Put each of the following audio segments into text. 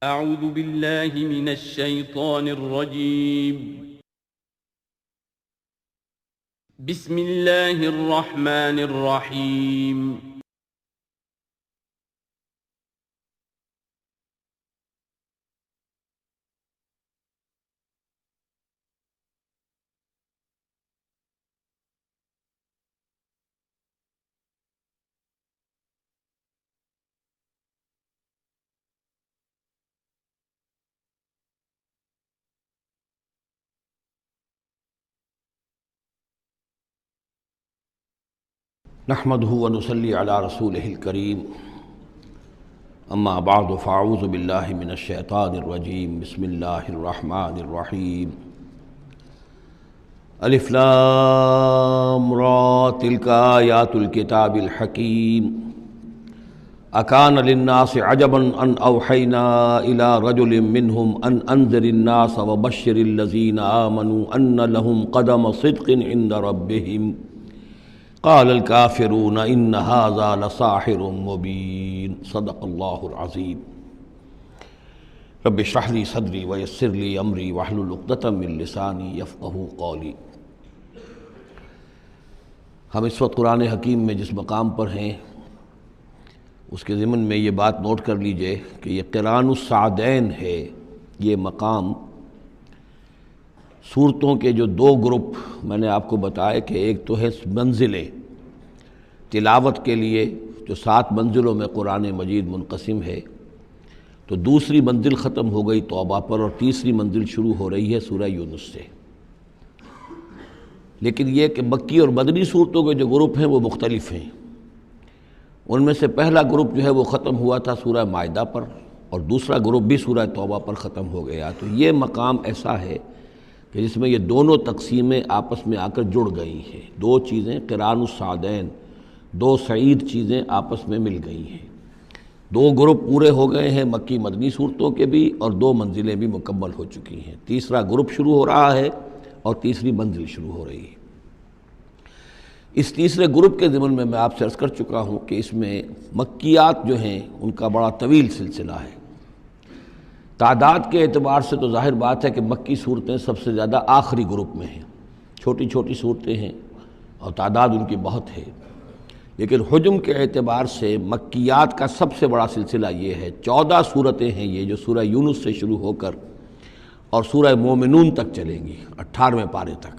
اعوذ باللہ من الشیطان الرجیم بسم اللہ الرحمن الرحیم نحمده ونصلي على رسوله الكريم اما بعد فاعوذ بالله من الشيطان الرجيم بسم الله الرحمن الرحيم الف لام را تلك آيات الكتاب الحكيم اكان للناس عجبا ان اوحينا الى رجل منهم ان انذر الناس وبشر الذين آمنوا ان لهم قدم صدق عند ربهم قال الكافرون ان هذا لساحر مبين صدق الله العظيم رب اشرح لي صدري ويسر لي امري واحلل عقدة من لساني يفقهوا قولي۔ ہم اس وقت قرآن حکیم میں جس مقام پر ہیں اس کے ضمن میں یہ بات نوٹ کر لیجئے کہ یہ قران السعدین ہے۔ یہ مقام صورتوں کے جو دو گروپ میں نے آپ کو بتایا کہ ایک تو ہے منزلیں تلاوت کے لیے جو 7 منزلوں میں قرآن مجید منقسم ہے، تو دوسری منزل ختم ہو گئی توبہ پر اور تیسری منزل شروع ہو رہی ہے سورہ یونس سے۔ لیکن یہ کہ مکی اور مدنی صورتوں کے جو گروپ ہیں وہ مختلف ہیں۔ ان میں سے پہلا گروپ جو ہے وہ ختم ہوا تھا سورہ مائدہ پر اور دوسرا گروپ بھی سورہ توبہ پر ختم ہو گیا۔ تو یہ مقام ایسا ہے کہ جس میں یہ دونوں تقسیمیں آپس میں آ کر جڑ گئی ہیں، دو چیزیں قران السعدین، دو سعید چیزیں آپس میں مل گئی ہیں۔ دو گروپ پورے ہو گئے ہیں مکی مدنی صورتوں کے بھی اور 2 منزلیں بھی مکمل ہو چکی ہیں۔ تیسرا گروپ شروع ہو رہا ہے اور تیسری منزل شروع ہو رہی ہے۔ اس تیسرے گروپ کے ضمن میں آپ سے عرض کر چکا ہوں کہ اس میں مکیات جو ہیں ان کا بڑا طویل سلسلہ ہے۔ تعداد کے اعتبار سے تو ظاہر بات ہے کہ مکی صورتیں سب سے زیادہ آخری گروپ میں ہیں، چھوٹی چھوٹی صورتیں ہیں اور تعداد ان کی بہت ہے، لیکن حجم کے اعتبار سے مکیات کا سب سے بڑا سلسلہ یہ ہے۔ 14 صورتیں ہیں یہ جو سورہ یونس سے شروع ہو کر اور سورہ مومنون تک چلیں گی، 18ویں پارے تک۔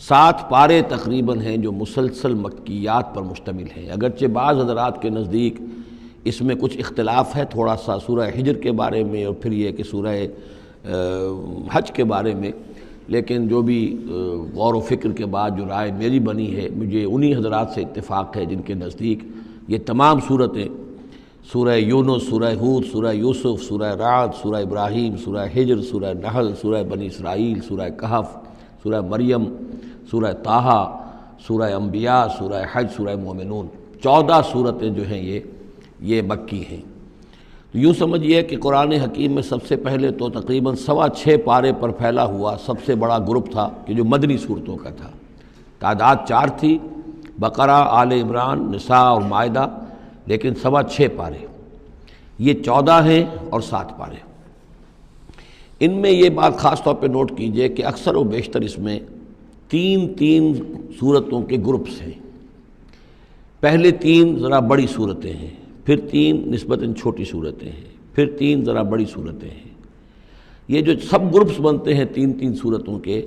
7 پارے تقریباً ہیں جو مسلسل مکیات پر مشتمل ہیں، اگرچہ بعض حضرات کے نزدیک اس میں کچھ اختلاف ہے تھوڑا سا سورہ ہجر کے بارے میں اور پھر یہ کہ سورہ حج کے بارے میں، لیکن جو بھی غور و فکر کے بعد جو رائے میری بنی ہے، مجھے انہی حضرات سے اتفاق ہے جن کے نزدیک یہ تمام صورتیں سورہ یونس، سورہ ہود، سورہ یوسف، سورہ رعد، سورہ ابراہیم، سورہ ہجر، سورہ نحل، سورہ بنی اسرائیل، سورہ کہف، سورہ مریم، سورہ طٰہٰ، سورہ انبیاء، سورہ حج، سورہ مومنون، 14 صورتیں جو ہیں یہ مکی ہیں۔ تو یوں سمجھیے کہ قرآن حکیم میں سب سے پہلے تو تقریباً 6.25 پارے پر پھیلا ہوا سب سے بڑا گروپ تھا کہ جو مدنی صورتوں کا تھا۔ تعداد 4 تھی، بقرہ، آل عمران، نساء اور مائدہ، لیکن 6.25 پارے، یہ 14 ہیں اور 7 پارے۔ ان میں یہ بات خاص طور پہ نوٹ کیجئے کہ اکثر و بیشتر اس میں 3 صورتوں کے گروپس ہیں۔ پہلے 3 ذرا بڑی صورتیں ہیں، پھر 3 نسبتاً چھوٹی صورتیں ہیں، پھر 3 ذرا بڑی صورتیں ہیں۔ یہ جو سب گروپس بنتے ہیں 3 صورتوں کے،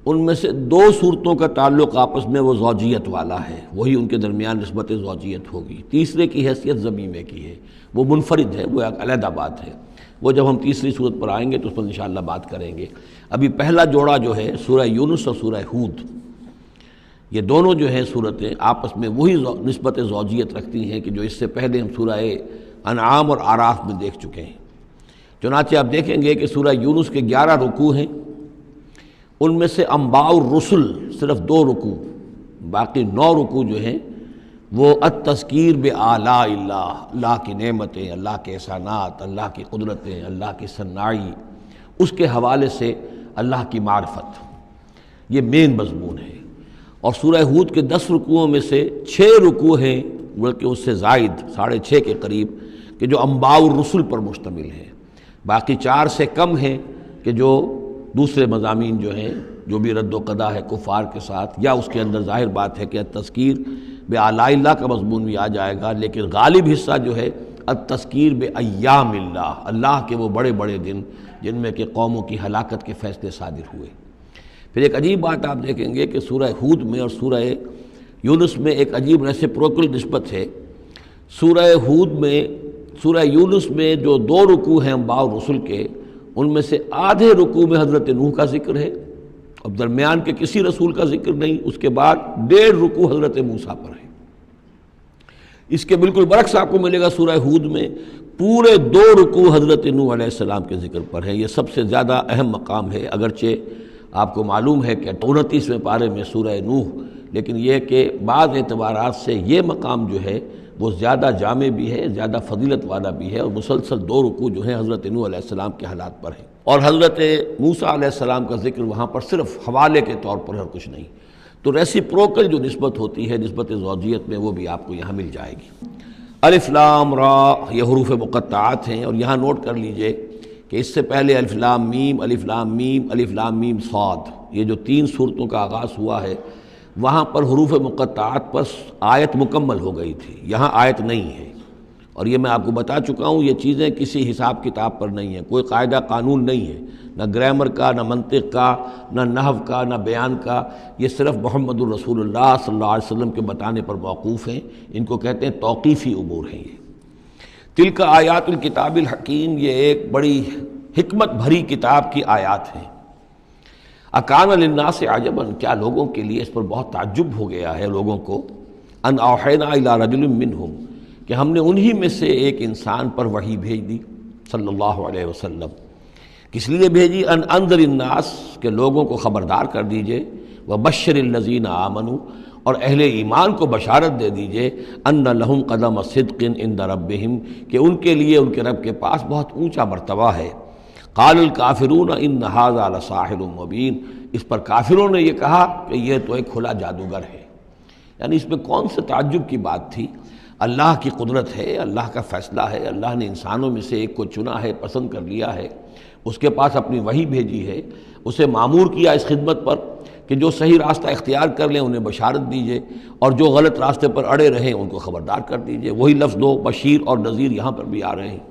ان میں سے 2 صورتوں کا تعلق آپس میں وہ زوجیت والا ہے، وہی ان کے درمیان نسبت زوجیت ہوگی۔ تیسرے کی حیثیت ضمیمے کی ہے، وہ منفرد ہے، وہ ایک علیحدہ بات ہے، وہ جب ہم تیسری صورت پر آئیں گے تو اس پر انشاءاللہ بات کریں گے۔ ابھی پہلا جوڑا جو ہے سورہ یونس اور سورہ ہود، یہ دونوں جو ہیں صورتیں آپس میں وہی نسبت زوجیت رکھتی ہیں کہ جو اس سے پہلے ہم سورہ انعام اور اعراف میں دیکھ چکے ہیں۔ چنانچہ آپ دیکھیں گے کہ سورہ یونس کے 11 رکوع ہیں، ان میں سے انباء الرسل صرف 2 رکوع، باقی 9 رکوع جو ہیں وہ التذکیر بآلاء اللہ، اللہ کی نعمتیں، اللہ کے احسانات، اللہ کی قدرتیں، اللہ کی صناعی، اس کے حوالے سے اللہ کی معرفت، یہ مین مضمون ہے۔ اور سورہ ہود کے 10 رکوعوں میں سے 6 رکوع ہیں بلکہ اس سے زائد 6.5 کے قریب کہ جو انباء الرسل پر مشتمل ہے، باقی 4 سے کم ہیں کہ جو دوسرے مضامین جو ہیں جو بھی رد و قضا ہے کفار کے ساتھ، یا اس کے اندر ظاہر بات ہے کہ التذکیر بآلاء اللہ کا مضمون بھی آ جائے گا، لیکن غالب حصہ جو ہے التذکیر بایام اللہ، اللہ کے وہ بڑے بڑے دن جن میں کہ قوموں کی ہلاکت کے فیصلے صادر ہوئے۔ پھر ایک عجیب بات آپ دیکھیں گے کہ سورہ ہود میں اور سورہ یونس میں ایک عجیب ریسیپروکل نسبت ہے۔ سورہ ہود میں، سورہ یونس میں جو 2 رکوع ہیں انبیاء و رسل کے، ان میں سے آدھے رکوع میں حضرت نوح کا ذکر ہے، اب درمیان کے کسی رسول کا ذکر نہیں، اس کے بعد 1.5 رکوع حضرت موسیٰ پر ہے۔ اس کے بالکل برعکس آپ کو ملے گا سورہ ہود میں پورے 2 رکوع حضرت نوح علیہ السلام کے ذکر پر ہے۔ یہ سب سے زیادہ اہم مقام ہے، اگرچہ آپ کو معلوم ہے کہ 29ویں پارے میں سورہ نوح، لیکن یہ کہ بعض اعتبارات سے یہ مقام جو ہے وہ زیادہ جامع بھی ہے، زیادہ فضیلت والا بھی ہے، اور مسلسل 2 رکوع جو ہیں حضرت نوح علیہ السلام کے حالات پر ہیں، اور حضرت موسیٰ علیہ السلام کا ذکر وہاں پر صرف حوالے کے طور پر اور کچھ نہیں۔ تو ریسیپروکل جو نسبت ہوتی ہے نسبت زوجیت میں، وہ بھی آپ کو یہاں مل جائے گی۔ الف لام را یہ حروف مقطعات ہیں، اور یہاں نوٹ کر لیجئے کہ اس سے پہلے الف لام میم، الف لام میم، الف لام میم صاد، یہ جو 3 صورتوں کا آغاز ہوا ہے وہاں پر حروف مقطعات پر آیت مکمل ہو گئی تھی، یہاں آیت نہیں ہے، اور یہ میں آپ کو بتا چکا ہوں، یہ چیزیں کسی حساب کتاب پر نہیں ہیں، کوئی قاعدہ قانون نہیں ہے، نہ گرامر کا، نہ منطق کا، نہ نحو کا، نہ بیان کا، یہ صرف محمد الرسول اللہ صلی اللہ علیہ وسلم کے بتانے پر موقوف ہیں، ان کو کہتے ہیں توقیفی امور ہیں۔ یہ تلک آیات الکتاب الحکیم، یہ ایک بڑی حکمت بھری کتاب کی آیات ہیں۔ اکان للناس عجبا، کیا لوگوں کے لیے اس پر بہت تعجب ہو گیا ہے لوگوں کو، ان اوحینا الی رجل منہم، کہ ہم نے انہی میں سے ایک انسان پر وحی بھیج دی صلی اللہ علیہ وسلم۔ کس لیے بھیجی؟ ان انذر الناس، کہ لوگوں کو خبردار کر دیجئے، وبشر الذین آمنوا، اور اہل ایمان کو بشارت دے دیجئے، ان لہم قدم صدق عند ربہم، کہ ان کے لیے ان کے رب کے پاس بہت اونچا مرتبہ ہے۔ قال الکافرون ان ھذا لساحر مبین، اس پر کافروں نے یہ کہا کہ یہ تو ایک کھلا جادوگر ہے۔ یعنی اس میں کون سے تعجب کی بات تھی؟ اللہ کی قدرت ہے، اللہ کا فیصلہ ہے، اللہ نے انسانوں میں سے ایک کو چنا ہے، پسند کر لیا ہے، اس کے پاس اپنی وحی بھیجی ہے، اسے مامور کیا اس خدمت پر کہ جو صحیح راستہ اختیار کر لیں انہیں بشارت دیجئے، اور جو غلط راستے پر اڑے رہیں ان کو خبردار کر دیجئے۔ وہی لفظ دو، بشیر اور نذیر، یہاں پر بھی آ رہے ہیں۔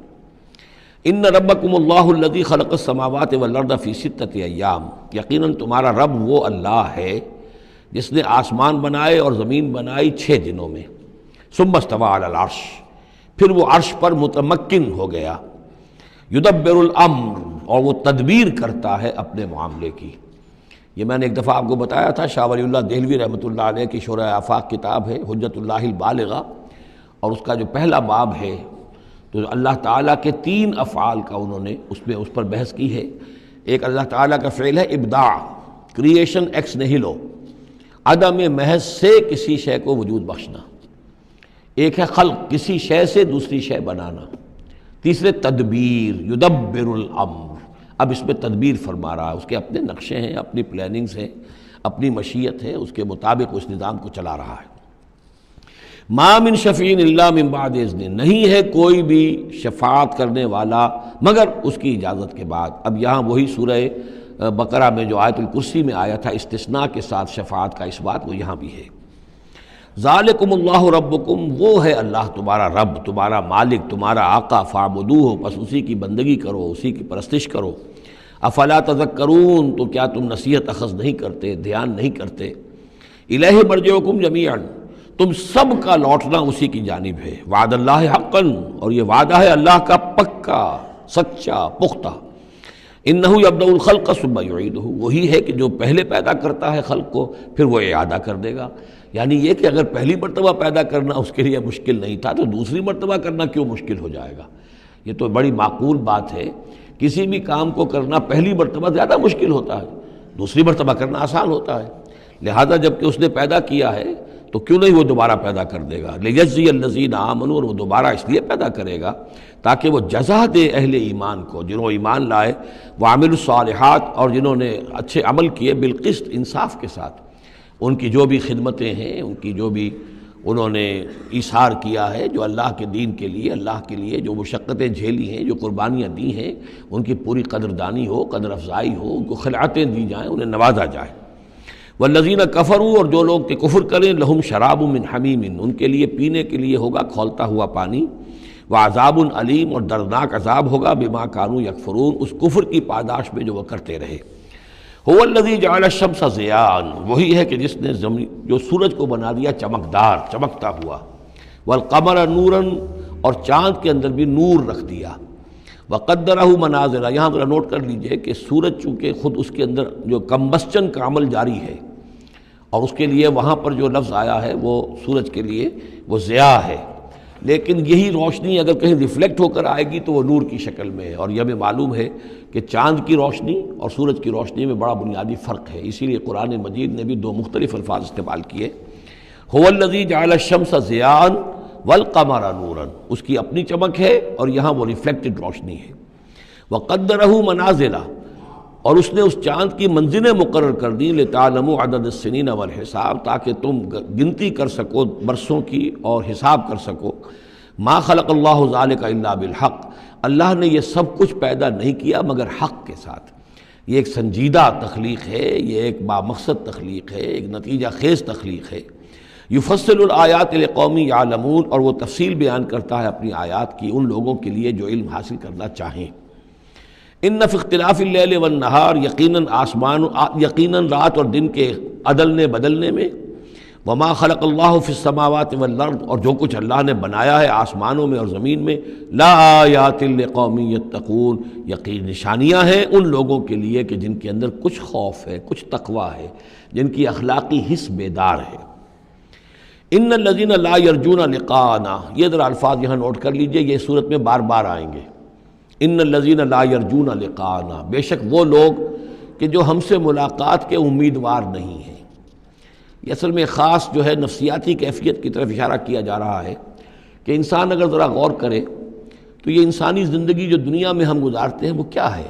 ان ربکم اللہ الذی خلق السماوات والارض فی 6 ایام، یقیناً تمہارا رب وہ اللہ ہے جس نے آسمان بنائے اور زمین بنائی 6 دنوں میں۔ ثم استوى علی العرش، پھر وہ عرش پر متمکن ہو گیا۔ یدبر الامر، اور وہ تدبیر کرتا ہے اپنے معاملے کی۔ یہ میں نے ایک دفعہ آپ کو بتایا تھا، شاہ ولی اللہ دہلوی رحمۃ اللہ علیہ کی شرح آفاق کتاب ہے حجت اللہ البالغہ، اور اس کا جو پہلا باب ہے تو اللہ تعالیٰ کے 3 افعال کا انہوں نے اس پر بحث کی ہے۔ ایک اللہ تعالیٰ کا فعل ہے ابداع، کریشن ایکس نہیلو، عدم محض سے کسی شے کو وجود بخشنا۔ ایک ہے خلق، کسی شے سے دوسری شے بنانا۔ تیسرے تدبیر، یدبر الامر، اب اس میں تدبیر فرما رہا ہے، اس کے اپنے نقشے ہیں، اپنی پلاننگز ہیں، اپنی مشیت ہے، اس کے مطابق اس نظام کو چلا رہا ہے۔ ما من شفیع الا من بعد اذن، نہیں ہے کوئی بھی شفاعت کرنے والا مگر اس کی اجازت کے بعد۔ اب یہاں وہی سورہ بقرہ میں جو آیت الکرسی میں آیا تھا استثناء کے ساتھ شفاعت کا اثبات، وہ یہاں بھی ہے۔ ذالکم اللہ ربکم، وہ ہے اللہ تمہارا رب، تمہارا مالک، تمہارا آقا، فاعبدوہ، بس اسی کی بندگی کرو، اسی کی پرستش کرو۔ افلا تذکرون، تو کیا تم نصیحت اخذ نہیں کرتے، دھیان نہیں کرتے۔ الیہ مرجعکم جمیعا، تم سب کا لوٹنا اسی کی جانب ہے۔ وعد اللہ حقا، اور یہ وعدہ ہے اللہ کا پکا، سچا، پختہ۔ انہ یبدأ الخلق ثم یعیدہ، وہی ہے کہ جو پہلے پیدا کرتا ہے خلق کو پھر وہ اعادہ کر دے گا۔ یعنی یہ کہ اگر پہلی مرتبہ پیدا کرنا اس کے لیے مشکل نہیں تھا تو دوسری مرتبہ کرنا کیوں مشکل ہو جائے گا؟ یہ تو بڑی معقول بات ہے۔ کسی بھی کام کو کرنا پہلی مرتبہ زیادہ مشکل ہوتا ہے، دوسری مرتبہ کرنا آسان ہوتا ہے۔ لہذا جب کہ اس نے پیدا کیا ہے تو کیوں نہیں وہ دوبارہ پیدا کر دے گا۔ لیجزی الذین آمنوا، اور وہ دوبارہ اس لیے پیدا کرے گا تاکہ وہ جزا دے اہل ایمان کو، جنہوں ایمان لائے، وعملوا الصالحات، اور جنہوں نے اچھے عمل کیے، بالقسط، انصاف کے ساتھ۔ ان کی جو بھی خدمتیں ہیں، ان کی جو بھی انہوں نے ایثار کیا ہے، جو اللہ کے دین کے لیے، اللہ کے لیے جو مشقتیں جھیلی ہیں، جو قربانیاں دی ہیں، ان کی پوری قدردانی ہو، قدر افزائی ہو، ان کو خلعتیں دی جائیں، انہیں نوازا جائے۔ والذین کفروا، اور جو لوگ کہ کفر کریں، لہم شراب من حمیم، ان کے لیے پینے کے لیے ہوگا کھولتا ہوا پانی، وعذاب علیم، اور دردناک عذاب ہوگا بما کانوا یکفرون، اس کفر کی پاداش میں جو وہ کرتے رہے۔ هو الذی جعل الشمس ضیاء، وہی ہے کہ جس نے جو سورج کو بنا دیا چمکدار، چمکتا ہوا، والقمر نورا، اور چاند کے اندر بھی نور رکھ دیا، وقدرہ منازل، یہاں ذرا نوٹ کر لیجئے کہ سورج چونکہ خود اس کے اندر جو کمبسچن کا عمل جاری ہے، اور اس کے لیے وہاں پر جو لفظ آیا ہے وہ سورج کے لیے وہ ضیاء ہے، لیکن یہی روشنی اگر کہیں ریفلیکٹ ہو کر آئے گی تو وہ نور کی شکل میں ہے، اور یہ ہمیں معلوم ہے کہ چاند کی روشنی اور سورج کی روشنی میں بڑا بنیادی فرق ہے، اسی لیے قرآن مجید نے بھی دو مختلف الفاظ استعمال کیے۔ هو الذی جعل الشمس ضیاء والقمر نورا، اس کی اپنی چمک ہے اور یہاں وہ ریفلیکٹڈ روشنی ہے۔ وقدرہ منازل، اور اس نے اس چاند کی منزلیں مقرر کر دی، لتعلموا عدد السنین والحساب، تاکہ تم گنتی کر سکو برسوں کی اور حساب کر سکو۔ ما خلق اللہ ذلک الا بالحق، اللہ نے یہ سب کچھ پیدا نہیں کیا مگر حق کے ساتھ۔ یہ ایک سنجیدہ تخلیق ہے، یہ ایک بامقصد تخلیق ہے، ایک نتیجہ خیز تخلیق ہے۔ یفصل الآیات لقوم یعلمون، اور وہ تفصیل بیان کرتا ہے اپنی آیات کی ان لوگوں کے لیے جو علم حاصل کرنا چاہیں۔ ان فی اختلاف اللیل والنہار، یقیناً رات اور دن کے عدلنے بدلنے میں، وما خلق اللہ فی السماوات والارض، اور جو کچھ اللہ نے بنایا ہے آسمانوں میں اور زمین میں، لا آیات لقوم یتقون، یقین نشانیاں ہیں ان لوگوں کے لیے کہ جن کے اندر کچھ خوف ہے، کچھ تقویٰ ہے، جن کی اخلاقی حس بیدار ہے۔ ان الذین لا یرجون لقاءنا، یہ ذرا الفاظ یہاں نوٹ کر لیجئے، یہ صورت میں بار بار آئیں گے۔ ان الذین لا یرجون لقاءنا، بے شک وہ لوگ کہ جو ہم سے ملاقات کے امیدوار نہیں ہیں۔ یہ اصل میں خاص جو ہے نفسیاتی کیفیت کی طرف اشارہ کیا جا رہا ہے کہ انسان اگر ذرا غور کرے تو یہ انسانی زندگی جو دنیا میں ہم گزارتے ہیں وہ کیا ہے؟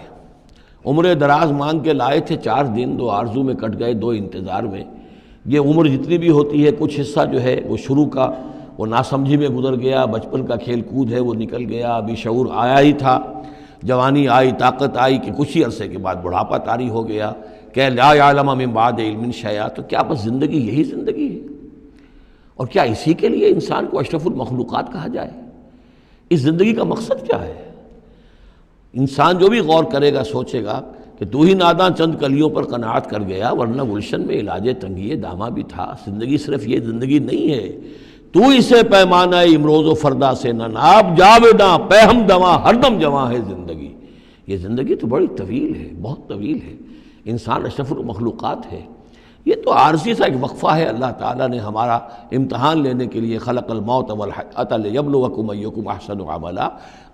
عمر دراز مانگ کے لائے تھے 4 دن، 2 آرزو میں کٹ گئے، 2 انتظار میں۔ یہ عمر جتنی بھی ہوتی ہے کچھ حصہ جو ہے وہ شروع کا وہ ناسمجھی میں گزر گیا، بچپن کا کھیل کود ہے وہ نکل گیا، ابھی شعور آیا ہی تھا، جوانی آئی، طاقت آئی کہ کچھ ہی عرصے کے بعد بڑھاپا طاری ہو گیا، کہ لا یعلم من بعد علم شیئا۔ تو کیا بس زندگی یہی زندگی ہے؟ اور کیا اسی کے لیے انسان کو اشرف المخلوقات کہا جائے؟ اس زندگی کا مقصد کیا ہے؟ انسان جو بھی غور کرے گا سوچے گا کہ تو ہی ناداں چند کلیوں پر قناعت کر گیا، ورنہ گلشن میں علاج تنگی دامہ بھی تھا۔ زندگی صرف یہ زندگی نہیں ہے، تو اسے پیمانہ امروز و فردا سے نہ ناب، جاویداں پہ ہم دواں ہر دم جواں ہے زندگی۔ یہ زندگی تو بڑی طویل ہے، بہت طویل ہے، انسان اشرف المخلوقات ہے۔ یہ تو عارضی سا ایک وقفہ ہے، اللہ تعالیٰ نے ہمارا امتحان لینے کے لیے خلق الموت والحیات لیبلوکم ایکم احسن عملا۔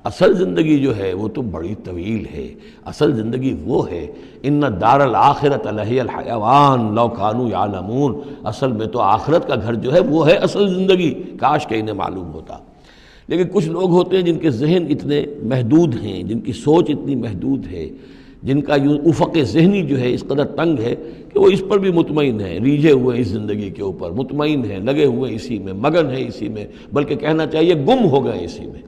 اصل زندگی جو ہے وہ تو بڑی طویل ہے، اصل زندگی وہ ہے ان الدار الآخرۃ لہی الحیوان لو کانوا یعلمون، اصل میں تو آخرت کا گھر جو ہے وہ ہے اصل زندگی، کاش کہ انہیں معلوم ہوتا۔ لیکن کچھ لوگ ہوتے ہیں جن کے ذہن اتنے محدود ہیں، جن کی سوچ اتنی محدود ہے، جن کا افق ذہنی جو ہے اس قدر تنگ ہے کہ وہ اس پر بھی مطمئن ہیں، ریجھے ہوئے اس زندگی کے اوپر مطمئن ہیں، لگے ہوئے اسی میں، مگن ہے اسی میں، بلکہ کہنا چاہیے گم ہو گئے اسی میں۔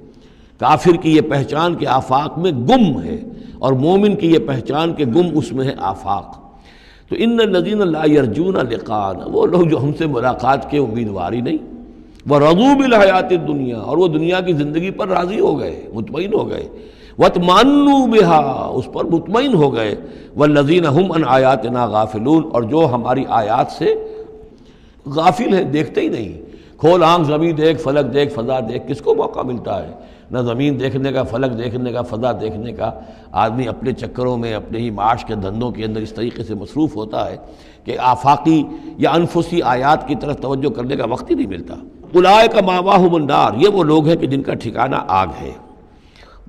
کافر کی یہ پہچان کہ آفاق میں گم ہے، اور مومن کی یہ پہچان کہ گم اس میں ہے آفاق۔ تو ان الذین لا یرجون لقاءنا، وہ لوگ جو ہم سے ملاقات کے امیدوار ہی نہیں، ورضوا بالحیات الدنیا، اور وہ دنیا کی زندگی پر راضی ہو گئے، مطمئن ہو گئے، واطمأنوا بها، اس پر مطمئن ہو گئے، والذین هم عن آیاتنا غافلون، اور جو ہماری آیات سے غافل ہیں، دیکھتے ہی نہیں۔ کھول آنکھ زمین دیکھ، فلک دیکھ، فضا دیکھ، کس کو موقع ملتا ہے؟ نہ زمین دیکھنے کا، فلک دیکھنے کا، فضا دیکھنے کا۔ آدمی اپنے چکروں میں، اپنے ہی معاش کے دھندوں کے اندر اس طریقے سے مصروف ہوتا ہے کہ آفاقی یا انفسی آیات کی طرف توجہ کرنے کا وقت ہی نہیں ملتا۔ اولئک مأواہم النار، یہ وہ لوگ ہیں کہ جن کا ٹھکانہ آگ ہے،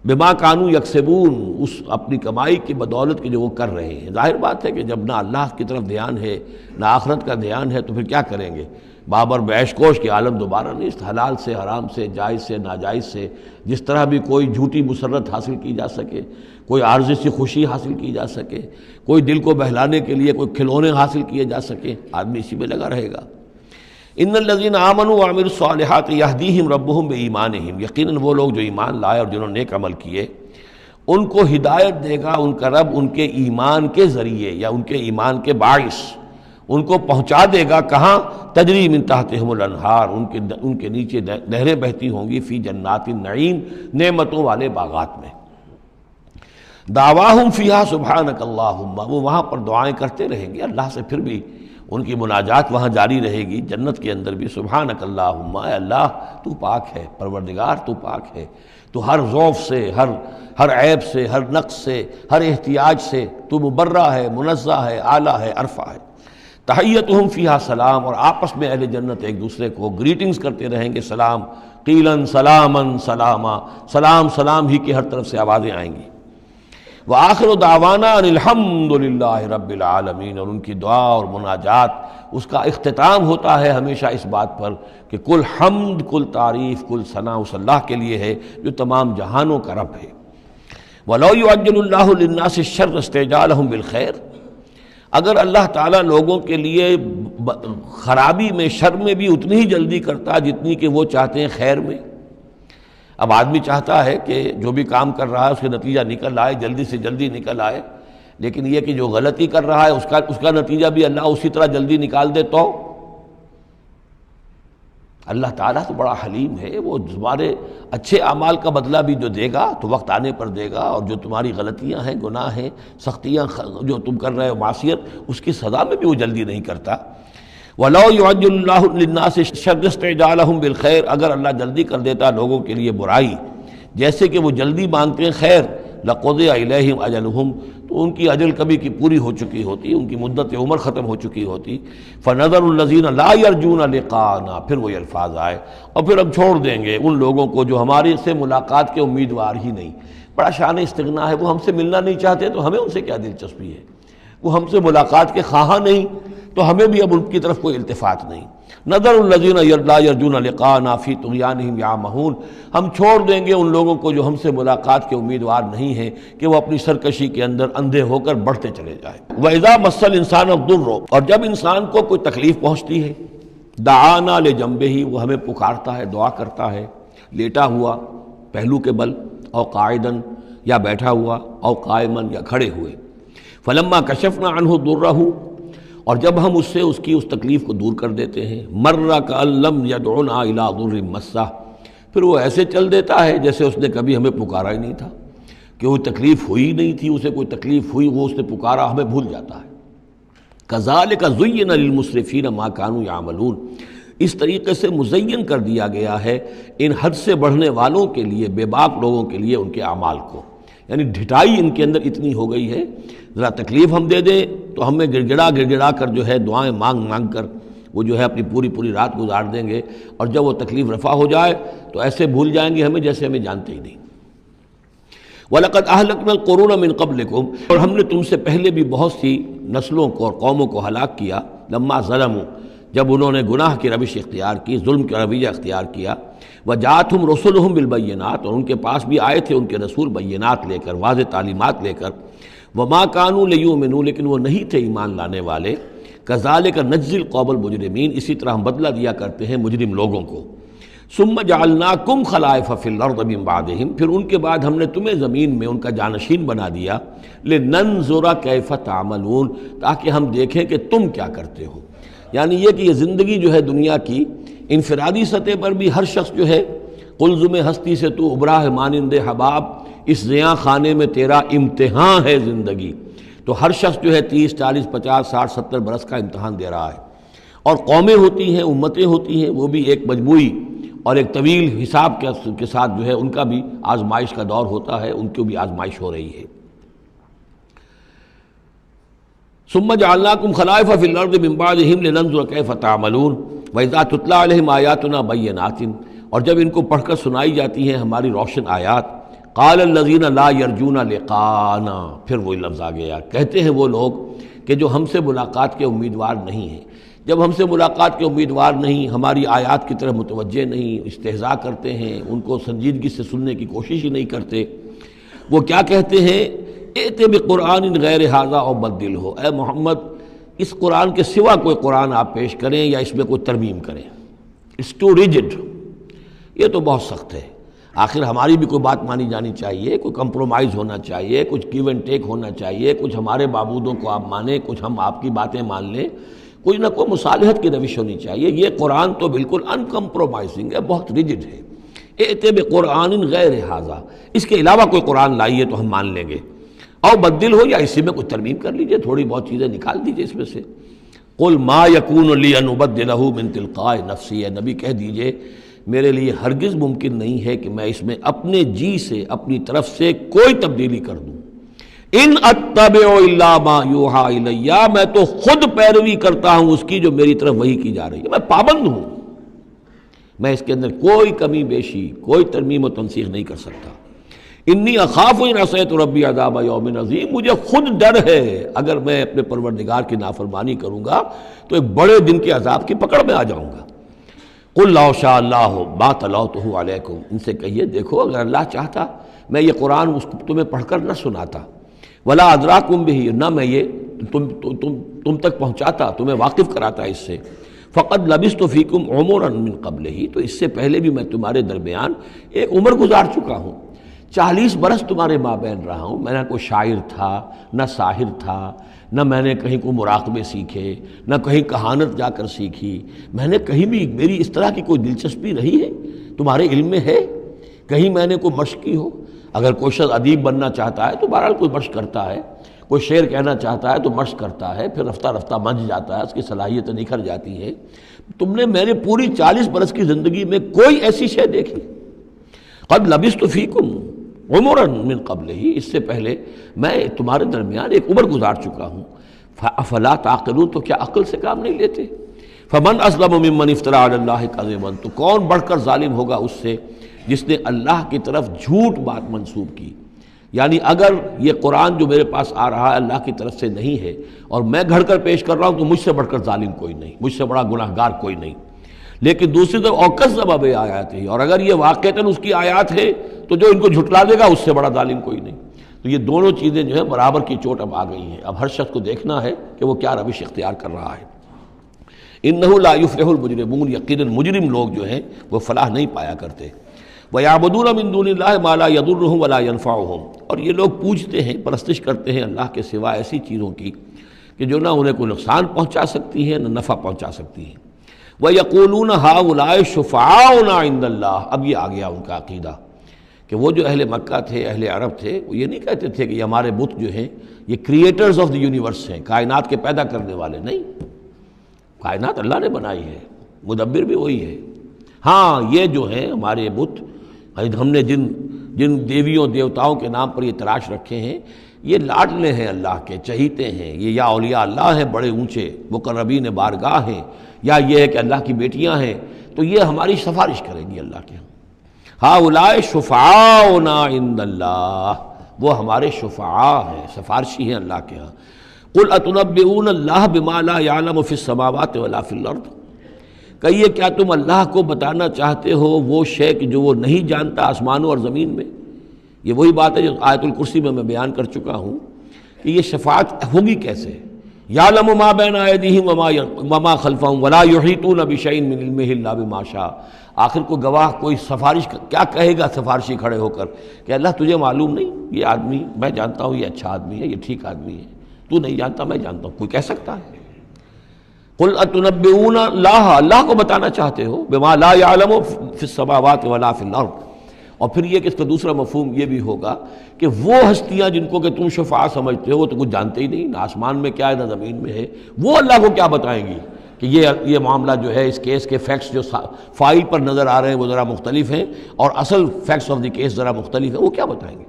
بما کانوا یکسبون، اس اپنی کمائی کی بدولت کی جو وہ کر رہے ہیں۔ ظاہر بات ہے کہ جب نہ اللہ کی طرف دھیان ہے نہ آخرت کا دھیان ہے تو پھر کیا کریں گے؟ بابر بیش کوش کے عالم دوبارہ نہیں، حلال سے، حرام سے، جائز سے، ناجائز سے جس طرح بھی کوئی جھوٹی مسرت حاصل کی جا سکے، کوئی عارضی سی خوشی حاصل کی جا سکے، کوئی دل کو بہلانے کے لیے کوئی کھلونے حاصل کیے جا سکے، آدمی اسی میں لگا رہے گا۔ ان الذین آمنوا وعملوا الصالحات یہدیہم ربہم بایمانہم، یقیناً وہ لوگ جو ایمان لائے اور جنہوں نے نیک عمل کیے ان کو ہدایت دے گا ان کا رب ان کے ایمان کے ذریعے یا ان کے ایمان کے باعث، ان کو پہنچا دے گا کہاں؟ تجری من تحتہم الانہار، ان کے نیچے نہریں بہتی ہوں گی، فی جنات النعیم، نعمتوں والے باغات میں۔ دعواہم فیہا سبحانک اللہم، وہ وہاں پر دعائیں کرتے رہیں گے اللہ سے، پھر بھی ان کی مناجات وہاں جاری رہے گی، جنت کے اندر بھی سبحانک اللہم، اے اللہ تو پاک ہے، پروردگار تو پاک ہے، تو ہر ضعف سے، ہر عیب سے، ہر نقص سے، ہر احتیاج سے تو مبرہ ہے، منزہ ہے، اعلیٰ ہے، عرفہ ہے۔ تحیتہم فیہا سلام، اور آپس میں اہل جنت ایک دوسرے کو گریٹنگز کرتے رہیں گے، سلام، قیلاً سلاماً سلاما، سلام سلام ہی کی ہر طرف سے آوازیں آئیں گی۔ وآخر دعوانا ان الحمد للہ رب العالمین، اور ان کی دعا اور مناجات اس کا اختتام ہوتا ہے ہمیشہ اس بات پر کہ کل حمد، کل تعریف، کل ثنا اس اللہ کے لیے ہے جو تمام جہانوں کا رب ہے۔ وَلَوْ يُعَجِّلُ اللَّهُ لِلنَّاسِ الشَّرَّ اسْتِعْجَالَهُم بِالْخَيْرِ، اگر اللہ تعالیٰ لوگوں کے لیے خرابی میں، شر میں بھی اتنی ہی جلدی کرتا جتنی کہ وہ چاہتے ہیں خیر میں۔ اب آدمی چاہتا ہے کہ جو بھی کام کر رہا ہے اس کے نتیجہ نکل آئے، جلدی سے جلدی نکل آئے، لیکن یہ کہ جو غلطی کر رہا ہے اس کا نتیجہ بھی اللہ اسی طرح جلدی نکال دے، تو اللہ تعالیٰ تو بڑا حلیم ہے، وہ تمہارے اچھے اعمال کا بدلہ بھی جو دے گا تو وقت آنے پر دے گا، اور جو تمہاری غلطیاں ہیں، گناہ ہیں، سختیاں جو تم کر رہے ہو، معصیت، اس کی سزا میں بھی وہ جلدی نہیں کرتا۔ وَلَوْ يُعَجِّلُ اللَّهُ لِلنَّاسِ الشَّرَّ اسْتِعْجَالَهُم بِالْخَيْرِ، اگر اللہ جلدی کر دیتا لوگوں کے لیے برائی جیسے کہ وہ جلدی مانگتے ہیں خیر، لَقُضِيَ إِلَيْهِمْ أَجَلُهُمْ، تو ان کی اجل کبھی کی پوری ہو چکی ہوتی، ان کی مدت عمر ختم ہو چکی ہوتی۔ فَنَذَرُ الَّذِينَ لَا يَرْجُونَ لِقَاءَنَا، پھر وہ الفاظ آئے، اور پھر ہم چھوڑ دیں گے ان لوگوں کو جو ہمارے سے ملاقات کے امیدوار ہی نہیں۔ بڑا شان استغنا ہے، وہ ہم سے ملنا نہیں چاہتے تو ہمیں ان سے کیا دلچسپی ہے، وہ ہم سے ملاقات کے خواہاں نہیں تو ہمیں بھی اب ان کی طرف کوئی التفات نہیں۔ نذر الذین لا یرجون لقاءنا فی طغیانہم یعمہون، ہم چھوڑ دیں گے ان لوگوں کو جو ہم سے ملاقات کے امیدوار نہیں ہیں کہ وہ اپنی سرکشی کے اندر اندھے ہو کر بڑھتے چلے جائیں۔ وَإِذَا مَسَّ الْإِنسَانَ الضُّرُّ، اور جب انسان کو کوئی تکلیف پہنچتی ہے، دعانا لجنبہ، وہ ہمیں پکارتا ہے، دعا کرتا ہے، لیٹا ہوا پہلو کے بل، او قاعدن، یا بیٹھا ہوا، او قائمن، یا کھڑے ہوئے۔ فلما کشفنا عنہ ضرہ، اور جب ہم اس سے اس کی اس تکلیف کو دور کر دیتے ہیں، مر کأن لم یدعنا الی ضر مسہ، پھر وہ ایسے چل دیتا ہے جیسے اس نے کبھی ہمیں پکارا ہی نہیں تھا، کہ وہ تکلیف ہوئی نہیں تھی، اسے کوئی تکلیف ہوئی، وہ اس نے پکارا، ہمیں بھول جاتا ہے۔ کذالک زین للمسرفین ما کانوا یعملون، اس طریقے سے مزین کر دیا گیا ہے ان حد سے بڑھنے والوں کے لیے، بے باک لوگوں کے لیے، ان کے اعمال کو، یعنی ڈھٹائی ان کے اندر اتنی ہو گئی ہے، ذرا تکلیف ہم دے دیں تو ہمیں گڑ گڑا کر جو ہے دعائیں مانگ کر وہ جو ہے اپنی پوری رات گزار دیں گے، اور جب وہ تکلیف رفع ہو جائے تو ایسے بھول جائیں گے ہمیں جیسے ہمیں جانتے ہی نہیں۔ وَلَقَدْ أَهْلَكْنَا الْقُرُونَ مِن قَبْلِكُمْ، اور ہم نے تم سے پہلے بھی بہت سی نسلوں کو اور قوموں کو ہلاک کیا، لما ظلموا، جب انہوں نے گناہ کی روش اختیار کی، ظلم کا رویہ اختیار کیا، وَجَاءَتْهُمْ رُسُلُهُمْ بِالْبَيِّنَاتِ، اور ان کے پاس بھی آئے تھے ان کے رسول بینات لے کر، واضح تعلیمات لے کر، وَمَا كَانُوا لِيُؤْمِنُوا، لیکن وہ نہیں تھے ایمان لانے والے، كَذَلِكَ نَجْزِي الْقَوْمَ الْمُجْرِمِينَ، اسی طرح ہم بدلہ دیا کرتے ہیں مجرم لوگوں کو۔ ثُمَّ جَعَلْنَاكُمْ خَلَائِفَ فِي الْأَرْضِ مِن بَعْدِهِمْ، پھر ان کے بعد ہم نے تمہیں زمین میں ان کا جانشین بنا دیا، لِنَنظُرَ كَيْفَ تَعْمَلُونَ، تاکہ ہم دیکھیں کہ تم کیا کرتے ہو۔ یعنی یہ کہ یہ زندگی جو ہے دنیا کی انفرادی سطح پر بھی ہر شخص جو ہے قلزم ہستی سے تو ابرا ہے مانند حباب، اس زیاں خانے میں تیرا امتحان ہے زندگی، تو ہر شخص جو ہے 30 40 50 60 70 برس کا امتحان دے رہا ہے، اور قومیں ہوتی ہیں، امتیں ہوتی ہیں، وہ بھی ایک مجموعی اور ایک طویل حساب کے ساتھ جو ہے ان کا بھی آزمائش کا دور ہوتا ہے، ان کو بھی آزمائش ہو رہی ہے۔ ثم جعلناکم خلائف فی الارض من بعدہم لننظر کیف تعملون واذا تتلی علیہم آیاتنا بینات، اور جب ان کو پڑھ کر سنائی جاتی ہیں ہماری روشن آیات، قال الذین لا یرجون لقاءنا، پھر وہی لفظ آ گیا، کہتے ہیں وہ لوگ کہ جو ہم سے ملاقات کے امیدوار نہیں ہیں، جب ہم سے ملاقات کے امیدوار نہیں، ہماری آیات کی طرف متوجہ نہیں، استہزاء کرتے ہیں، ان کو سنجیدگی سے سننے کی کوشش ہی نہیں کرتے، وہ کیا کہتے ہیں، ائت بقرآن غیر ھذا او بدلہ، اے محمد اس قرآن کے سوا کوئی قرآن آپ پیش کریں یا اس میں کوئی ترمیم کریں. اٹس ٹو ریجڈ، یہ تو بہت سخت ہے. آخر ہماری بھی کوئی بات مانی جانی چاہیے، کوئی کمپرومائز ہونا چاہیے، کچھ گیو اینڈ ٹیک ہونا چاہیے، کچھ ہمارے معبودوں کو آپ مانیں، کچھ ہم آپ کی باتیں مان لیں، کوئی نہ کوئی مصالحت کی روش ہونی چاہیے. یہ قرآن تو بالکل ان کمپرومائزنگ ہے، بہت ریجڈ ہے. ائت بقرآن غیر ھذا، اس کے علاوہ کوئی قرآن لائیے تو ہم مان لیں گے. اور بدل ہو یا اسی میں کچھ ترمیم کر لیجئے، تھوڑی بہت چیزیں نکال دیجئے اس میں سے. قل ما یکون لی ان ابدلہ من تلقاء نفسی، نبی کہہ دیجئے میرے لیے ہرگز ممکن نہیں ہے کہ میں اس میں اپنے جی سے، اپنی طرف سے کوئی تبدیلی کر دوں. ان اتبع الا ما یوحی الی، میں تو خود پیروی کرتا ہوں اس کی جو میری طرف وحی کی جا رہی ہے. میں پابند ہوں، میں اس کے اندر کوئی کمی بیشی، کوئی ترمیم و تنسیخ نہیں کر سکتا. انی اخاف ان عصیت ربی عذاب یوم عظیم، مجھے خود ڈر ہے اگر میں اپنے پروردگار کی نافرمانی کروں گا تو ایک بڑے دن کے عذاب کی پکڑ میں آ جاؤں گا. قل لو شاء اللہ ما تلوتہ علیکم، ان سے کہیے دیکھو اگر اللہ چاہتا میں یہ قرآن تمہیں پڑھ کر نہ سناتا، ولا ادراکم بہ، نہ میں یہ تم تک پہنچاتا، تمہیں واقف کراتا اس سے. فقد لبثت فیکم عمرا من قبلہ، تو اس سے پہلے بھی میں تمہارے درمیان ایک عمر گزار چکا ہوں. 40 برس تمہارے مابین رہا ہوں. میں نہ کوئی شاعر تھا، نہ ساحر تھا، نہ میں نے کہیں کوئی مراقبے سیکھے، نہ کہیں کہانت جا کر سیکھی. میں نے کہیں بھی، میری اس طرح کی کوئی دلچسپی رہی ہے تمہارے علم میں ہے؟ کہیں میں نے کوئی مشق کی ہو؟ اگر کوئی شخص ادیب بننا چاہتا ہے تو بہرحال کوئی مشق کرتا ہے، کوئی شعر کہنا چاہتا ہے تو مشق کرتا ہے، پھر رفتہ رفتہ منجھ جاتا ہے، اس کی صلاحیتیں نکھر جاتی ہیں. تم نے میرے پوری 40 برس کی زندگی میں کوئی ایسی شے دیکھی؟ قد لبثت فیکم عمرا من قبلہ، اس سے پہلے میں تمہارے درمیان ایک عمر گزار چکا ہوں. افلا تعقلون، تو کیا عقل سے کام نہیں لیتے؟ فمن اظلم ممن افترى علی اللہ کذبا، تو کون بڑھ کر ظالم ہوگا اس سے جس نے اللہ کی طرف جھوٹ بات منسوب کی. یعنی اگر یہ قرآن جو میرے پاس آ رہا ہے اللہ کی طرف سے نہیں ہے اور میں گھڑ کر پیش کر رہا ہوں تو مجھ سے بڑھ کر ظالم کوئی نہیں، مجھ سے بڑا گناہ گار کوئی نہیں. لیکن دوسری طرف اوکذب بآیاتہ، اور اگر یہ واقعتاً اس کی آیات ہے تو جو ان کو جھٹلا دے گا اس سے بڑا ظالم کوئی نہیں. تو یہ دونوں چیزیں جو ہیں برابر کی چوٹ اب آ گئی ہیں. اب ہر شخص کو دیکھنا ہے کہ وہ کیا روش اختیار کر رہا ہے. انہ لا یفلح المجرمون، یقیناً مجرم لوگ جو ہیں وہ فلاح نہیں پایا کرتے. وَيَعْبُدُونَ مِن دُونِ اللَّهِ مَا لَا يَضُرُّهُمْ وَلَا يَنفَعُهُمْ، اور یہ لوگ پوجتے ہیں، پرستش کرتے ہیں اللہ کے سوا ایسی چیزوں کی کہ جو نہ انہیں کوئی نقصان پہنچا سکتی ہیں نہ نفع پہنچا سکتی ہیں. وَيَقُولُونَ هَؤُلَاءِ شُفَعَاؤُنَا عِندَ اللَّهِ، اب یہ آ گیا ان کا عقیدہ کہ وہ جو اہل مکہ تھے، اہل عرب تھے، وہ یہ نہیں کہتے تھے کہ یہ ہمارے بت جو ہیں یہ کریٹرز آف دی یونیورس ہیں، کائنات کے پیدا کرنے والے. نہیں، کائنات اللہ نے بنائی ہے، مدبر بھی وہی ہے. ہاں یہ جو ہیں ہمارے بت، ہم نے جن دیویوں دیوتاؤں کے نام پر یہ تراش رکھے ہیں، یہ لاڈلے ہیں اللہ کے، چہیتے ہیں، یہ یا اولیاء اللہ ہیں بڑے اونچے، مقربین بارگاہ ہیں، یا یہ ہے کہ اللہ کی بیٹیاں ہیں، تو یہ ہماری سفارش کریں گی اللہ کے. ہؤلاء شفعاؤنا عند اللہ، وہ ہمارے شفعاء ہیں، سفارشی ہیں اللہ کے ہاں. قل اتنبئون اللہ بما لا يعلم فی السماوات ولا فی الارض، کہیے کیا تم اللہ کو بتانا چاہتے ہو وہ شے کہ جو وہ نہیں جانتا آسمانوں اور زمین میں؟ یہ وہی بات ہے جو آیت الکرسی میں بیان کر چکا ہوں کہ یہ شفاعت ہوگی کیسے. یعلم ما بین ایدیہم وما خلفہم ولا یحیطون بشیء من علمہ الا بما شاء. آخر کو گواہ کوئی سفارش کیا کہے گا سفارشی کھڑے ہو کر کہ اللہ تجھے معلوم نہیں یہ آدمی، میں جانتا ہوں یہ اچھا آدمی ہے، یہ ٹھیک آدمی ہے، تو نہیں جانتا میں جانتا ہوں. کوئی کہہ سکتا ہے؟ قل اتنبئون اللہ، اللہ کو بتانا چاہتے ہو بما لا يعلم فی السماوات ولا فی الارض. اور پھر یہ کہ اس کا دوسرا مفہوم یہ بھی ہوگا کہ وہ ہستیاں جن کو کہ تم شفاعہ سمجھتے ہو وہ تو کچھ جانتے ہی نہیں، نہ آسمان میں کیا ہے نہ زمین میں ہے، وہ اللہ کو کیا بتائیں گی کہ یہ معاملہ جو ہے اس کیس کے فیکٹس جو فائل پر نظر آ رہے ہیں وہ ذرا مختلف ہیں اور اصل فیکٹس آف دی کیس ذرا مختلف ہیں، وہ کیا بتائیں گے.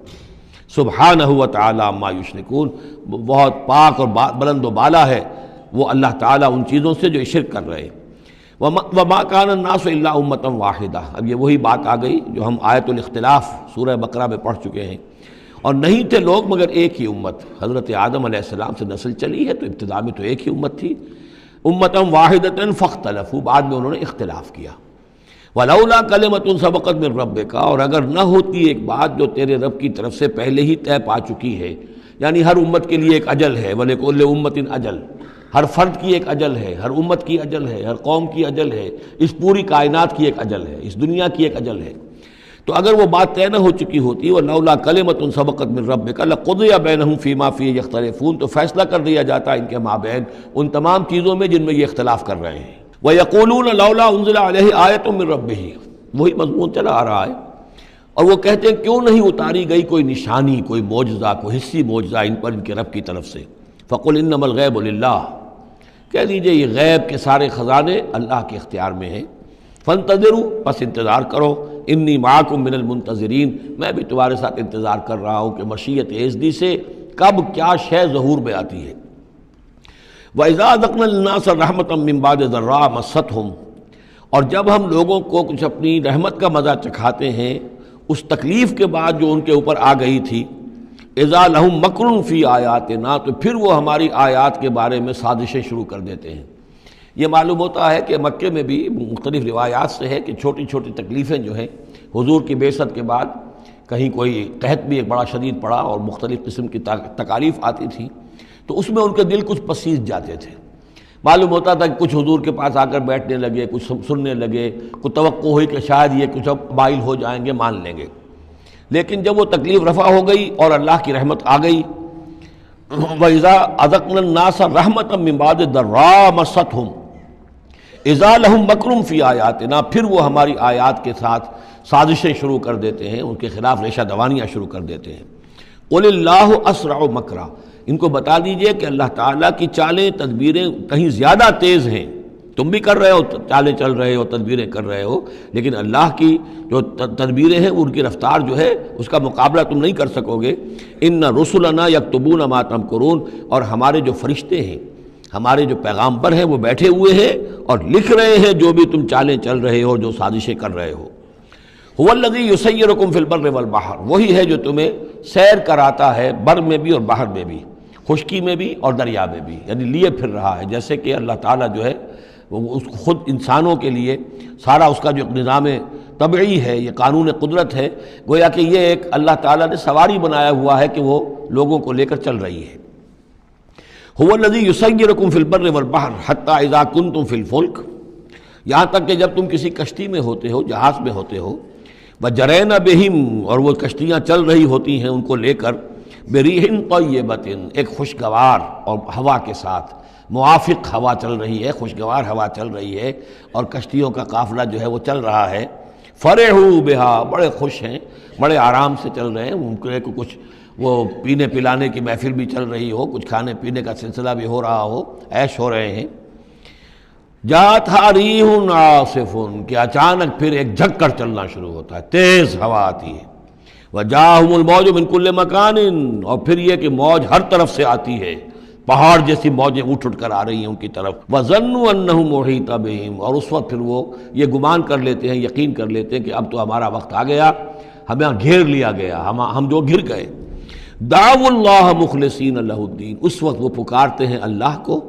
سبحانہ و تعالی عما یشرکون، بہت پاک اور بلند و بالا ہے وہ اللہ تعالیٰ ان چیزوں سے جو شرک کر رہے ہیں. وما کان الناس الا امۃ واحدہ، اب یہ وہی بات آ گئی جو ہم آیت الاختلاف سورہ بقرہ میں پڑھ چکے ہیں. اور نہیں تھے لوگ مگر ایک ہی امت، حضرت آدم علیہ السلام سے نسل چلی ہے تو ابتدا میں تو ایک ہی امت تھی. امۃ واحدۃ فاختلفوا، بعد میں انہوں نے اختلاف کیا. ولولا کلمۃ سبقت من ربک، اور اگر نہ ہوتی ایک بات جو تیرے رب کی طرف سے پہلے ہی طے پا چکی ہے، یعنی ہر امت کے لیے ایک اجل ہے، ولکل امۃ اجل، ہر فرد کی ایک اجل ہے، ہر امت کی اجل ہے، ہر قوم کی اجل ہے، اس پوری کائنات کی ایک اجل ہے، اس دنیا کی ایک اجل ہے۔ تو اگر وہ بات طے نہ ہو چکی ہوتی وَلَوْلَا كَلِمَةٌ سَبَقَتْ مِن رَبِّكَ لَقُضِيَ بَيْنَهُمْ فِي مَا فِيهِ يَخْتَلِفُونَ، تو فیصلہ کر دیا جاتا ان کے مابین ان تمام چیزوں میں جن میں یہ اختلاف کر رہے ہیں۔ وَيَقُولُونَ لَوْلَا أُنزِلَ عَلَيْهِ آيَةٌ مِّن رَبِّهِ، وہی مضمون چلا آ رہا ہے، اور وہ کہتے ہیں کیوں نہیں اتاری گئی کوئی نشانی، کوئی معجزہ، کوئی حسی معجزہ ان پر ان کے رب کی طرف سے۔ فَقُلْ إِنَّمَا الْغَيْبُ لِلَّهِ، کہہ دیجئے یہ غیب کے سارے خزانے اللہ کے اختیار میں ہیں۔ فَانتَظِرُوا، پس انتظار کرو، انی معاکم من المنتظرین، میں بھی تمہارے ساتھ انتظار کر رہا ہوں کہ مشیت ایزدی سے کب کیا شے ظہور میں آتی ہے۔ وَإِذَا أَذَقْنَا النَّاسَ رَحْمَةً مِّن بَعْدِ ضَرَّاءَ مَسَّتْهُمْ، اور جب ہم لوگوں کو کچھ اپنی رحمت کا مزہ چکھاتے ہیں اس تکلیف کے بعد جو ان کے اوپر آ گئی تھی، اذا لہم مکر فی آیاتنا، تو پھر وہ ہماری آیات کے بارے میں سازشیں شروع کر دیتے ہیں۔ یہ معلوم ہوتا ہے کہ مکے میں بھی مختلف روایات سے ہے کہ چھوٹی چھوٹی تکلیفیں جو ہیں حضور کی بعثت کے بعد، کہیں کوئی قحط بھی ایک بڑا شدید پڑا اور مختلف قسم کی تکالیف آتی تھی، تو اس میں ان کے دل کچھ پسیج جاتے تھے۔ معلوم ہوتا تھا کہ کچھ حضور کے پاس آ کر بیٹھنے لگے، کچھ سننے لگے، کچھ توقع ہوئی کہ شاید یہ کچھ اب مائل ہو جائیں گے، مان لیں گے۔ لیکن جب وہ تکلیف رفع ہو گئی اور اللہ کی رحمت آ گئی، وَإِذَا أَذَقْنَا النَّاسَ رَحْمَةً مِّن بَعْدِ ضَرَّاءَ مَسَّتْهُمْ اذا لہم مکر فی آیاتنا، پھر وہ ہماری آیات کے ساتھ سازشیں شروع کر دیتے ہیں، ان کے خلاف ریشہ دوانیاں شروع کر دیتے ہیں۔ قل اللہ اسرع مکرا، ان کو بتا دیجئے کہ اللہ تعالیٰ کی چالیں تدبیریں کہیں زیادہ تیز ہیں۔ تم بھی کر رہے ہو، چالیں چل رہے ہو، تدبیریں کر رہے ہو، لیکن اللہ کی جو تدبیریں ہیں ان کی رفتار جو ہے اس کا مقابلہ تم نہیں کر سکو گے۔ ان رسلنا یکتبون ما تمکرون، اور ہمارے جو فرشتے ہیں، ہمارے جو پیغامبر ہیں وہ بیٹھے ہوئے ہیں اور لکھ رہے ہیں جو بھی تم چالیں چل رہے ہو، جو سازشیں کر رہے ہو۔ هو الذی یسیرکم فی البر والبحر، وہی ہے جو تمہیں سیر کراتا ہے بر میں بھی اور بحر میں بھی، خشکی میں بھی اور دریا میں بھی، یعنی لیے پھر رہا ہے۔ جیسے کہ اللہ تعالیٰ جو ہے وہ خود انسانوں کے لیے سارا اس کا جو نظام طبعی ہے، یہ قانون قدرت ہے، گویا کہ یہ ایک اللہ تعالیٰ نے سواری بنایا ہوا ہے کہ وہ لوگوں کو لے کر چل رہی ہے۔ هو الذی یسیرکم فی البر والبحر حتی اذا کنتم فی الفلک، یہاں تک کہ جب تم کسی کشتی میں ہوتے ہو، جہاز میں ہوتے ہو، وجرین بہم، اور وہ کشتیاں چل رہی ہوتی ہیں ان کو لے کر، بریح طیبۃ، ایک خوشگوار اور ہوا کے ساتھ، موافق ہوا چل رہی ہے، خوشگوار ہوا چل رہی ہے، اور کشتیوں کا قافلہ جو ہے وہ چل رہا ہے۔ فرحوا بہا، بڑے خوش ہیں، بڑے آرام سے چل رہے ہیں، ممکن ہے کہ کچھ وہ پینے پلانے کی محفل بھی چل رہی ہو، کچھ کھانے پینے کا سلسلہ بھی ہو رہا ہو، عیش ہو رہے ہیں۔ جاءتھا ریح عاصف، کہ اچانک پھر ایک جھکڑ چلنا شروع ہوتا ہے، تیز ہوا آتی ہے۔ وجاءہم الموج من کل مکان، اور پھر یہ کہ موج ہر طرف سے آتی ہے، پہاڑ جیسی موجیں اٹھ اٹھ کر آ رہی ہیں ان کی طرف۔ وظنوا انہم محیط بہم، اور اس وقت پھر وہ یہ گمان کر لیتے ہیں، یقین کر لیتے ہیں کہ اب تو ہمارا وقت آ گیا، ہمیں گھیر لیا گیا، ہم جو گر گئے۔ دعوا اللہ مخلصین لہ الدین، اس وقت وہ پکارتے ہیں اللہ کو،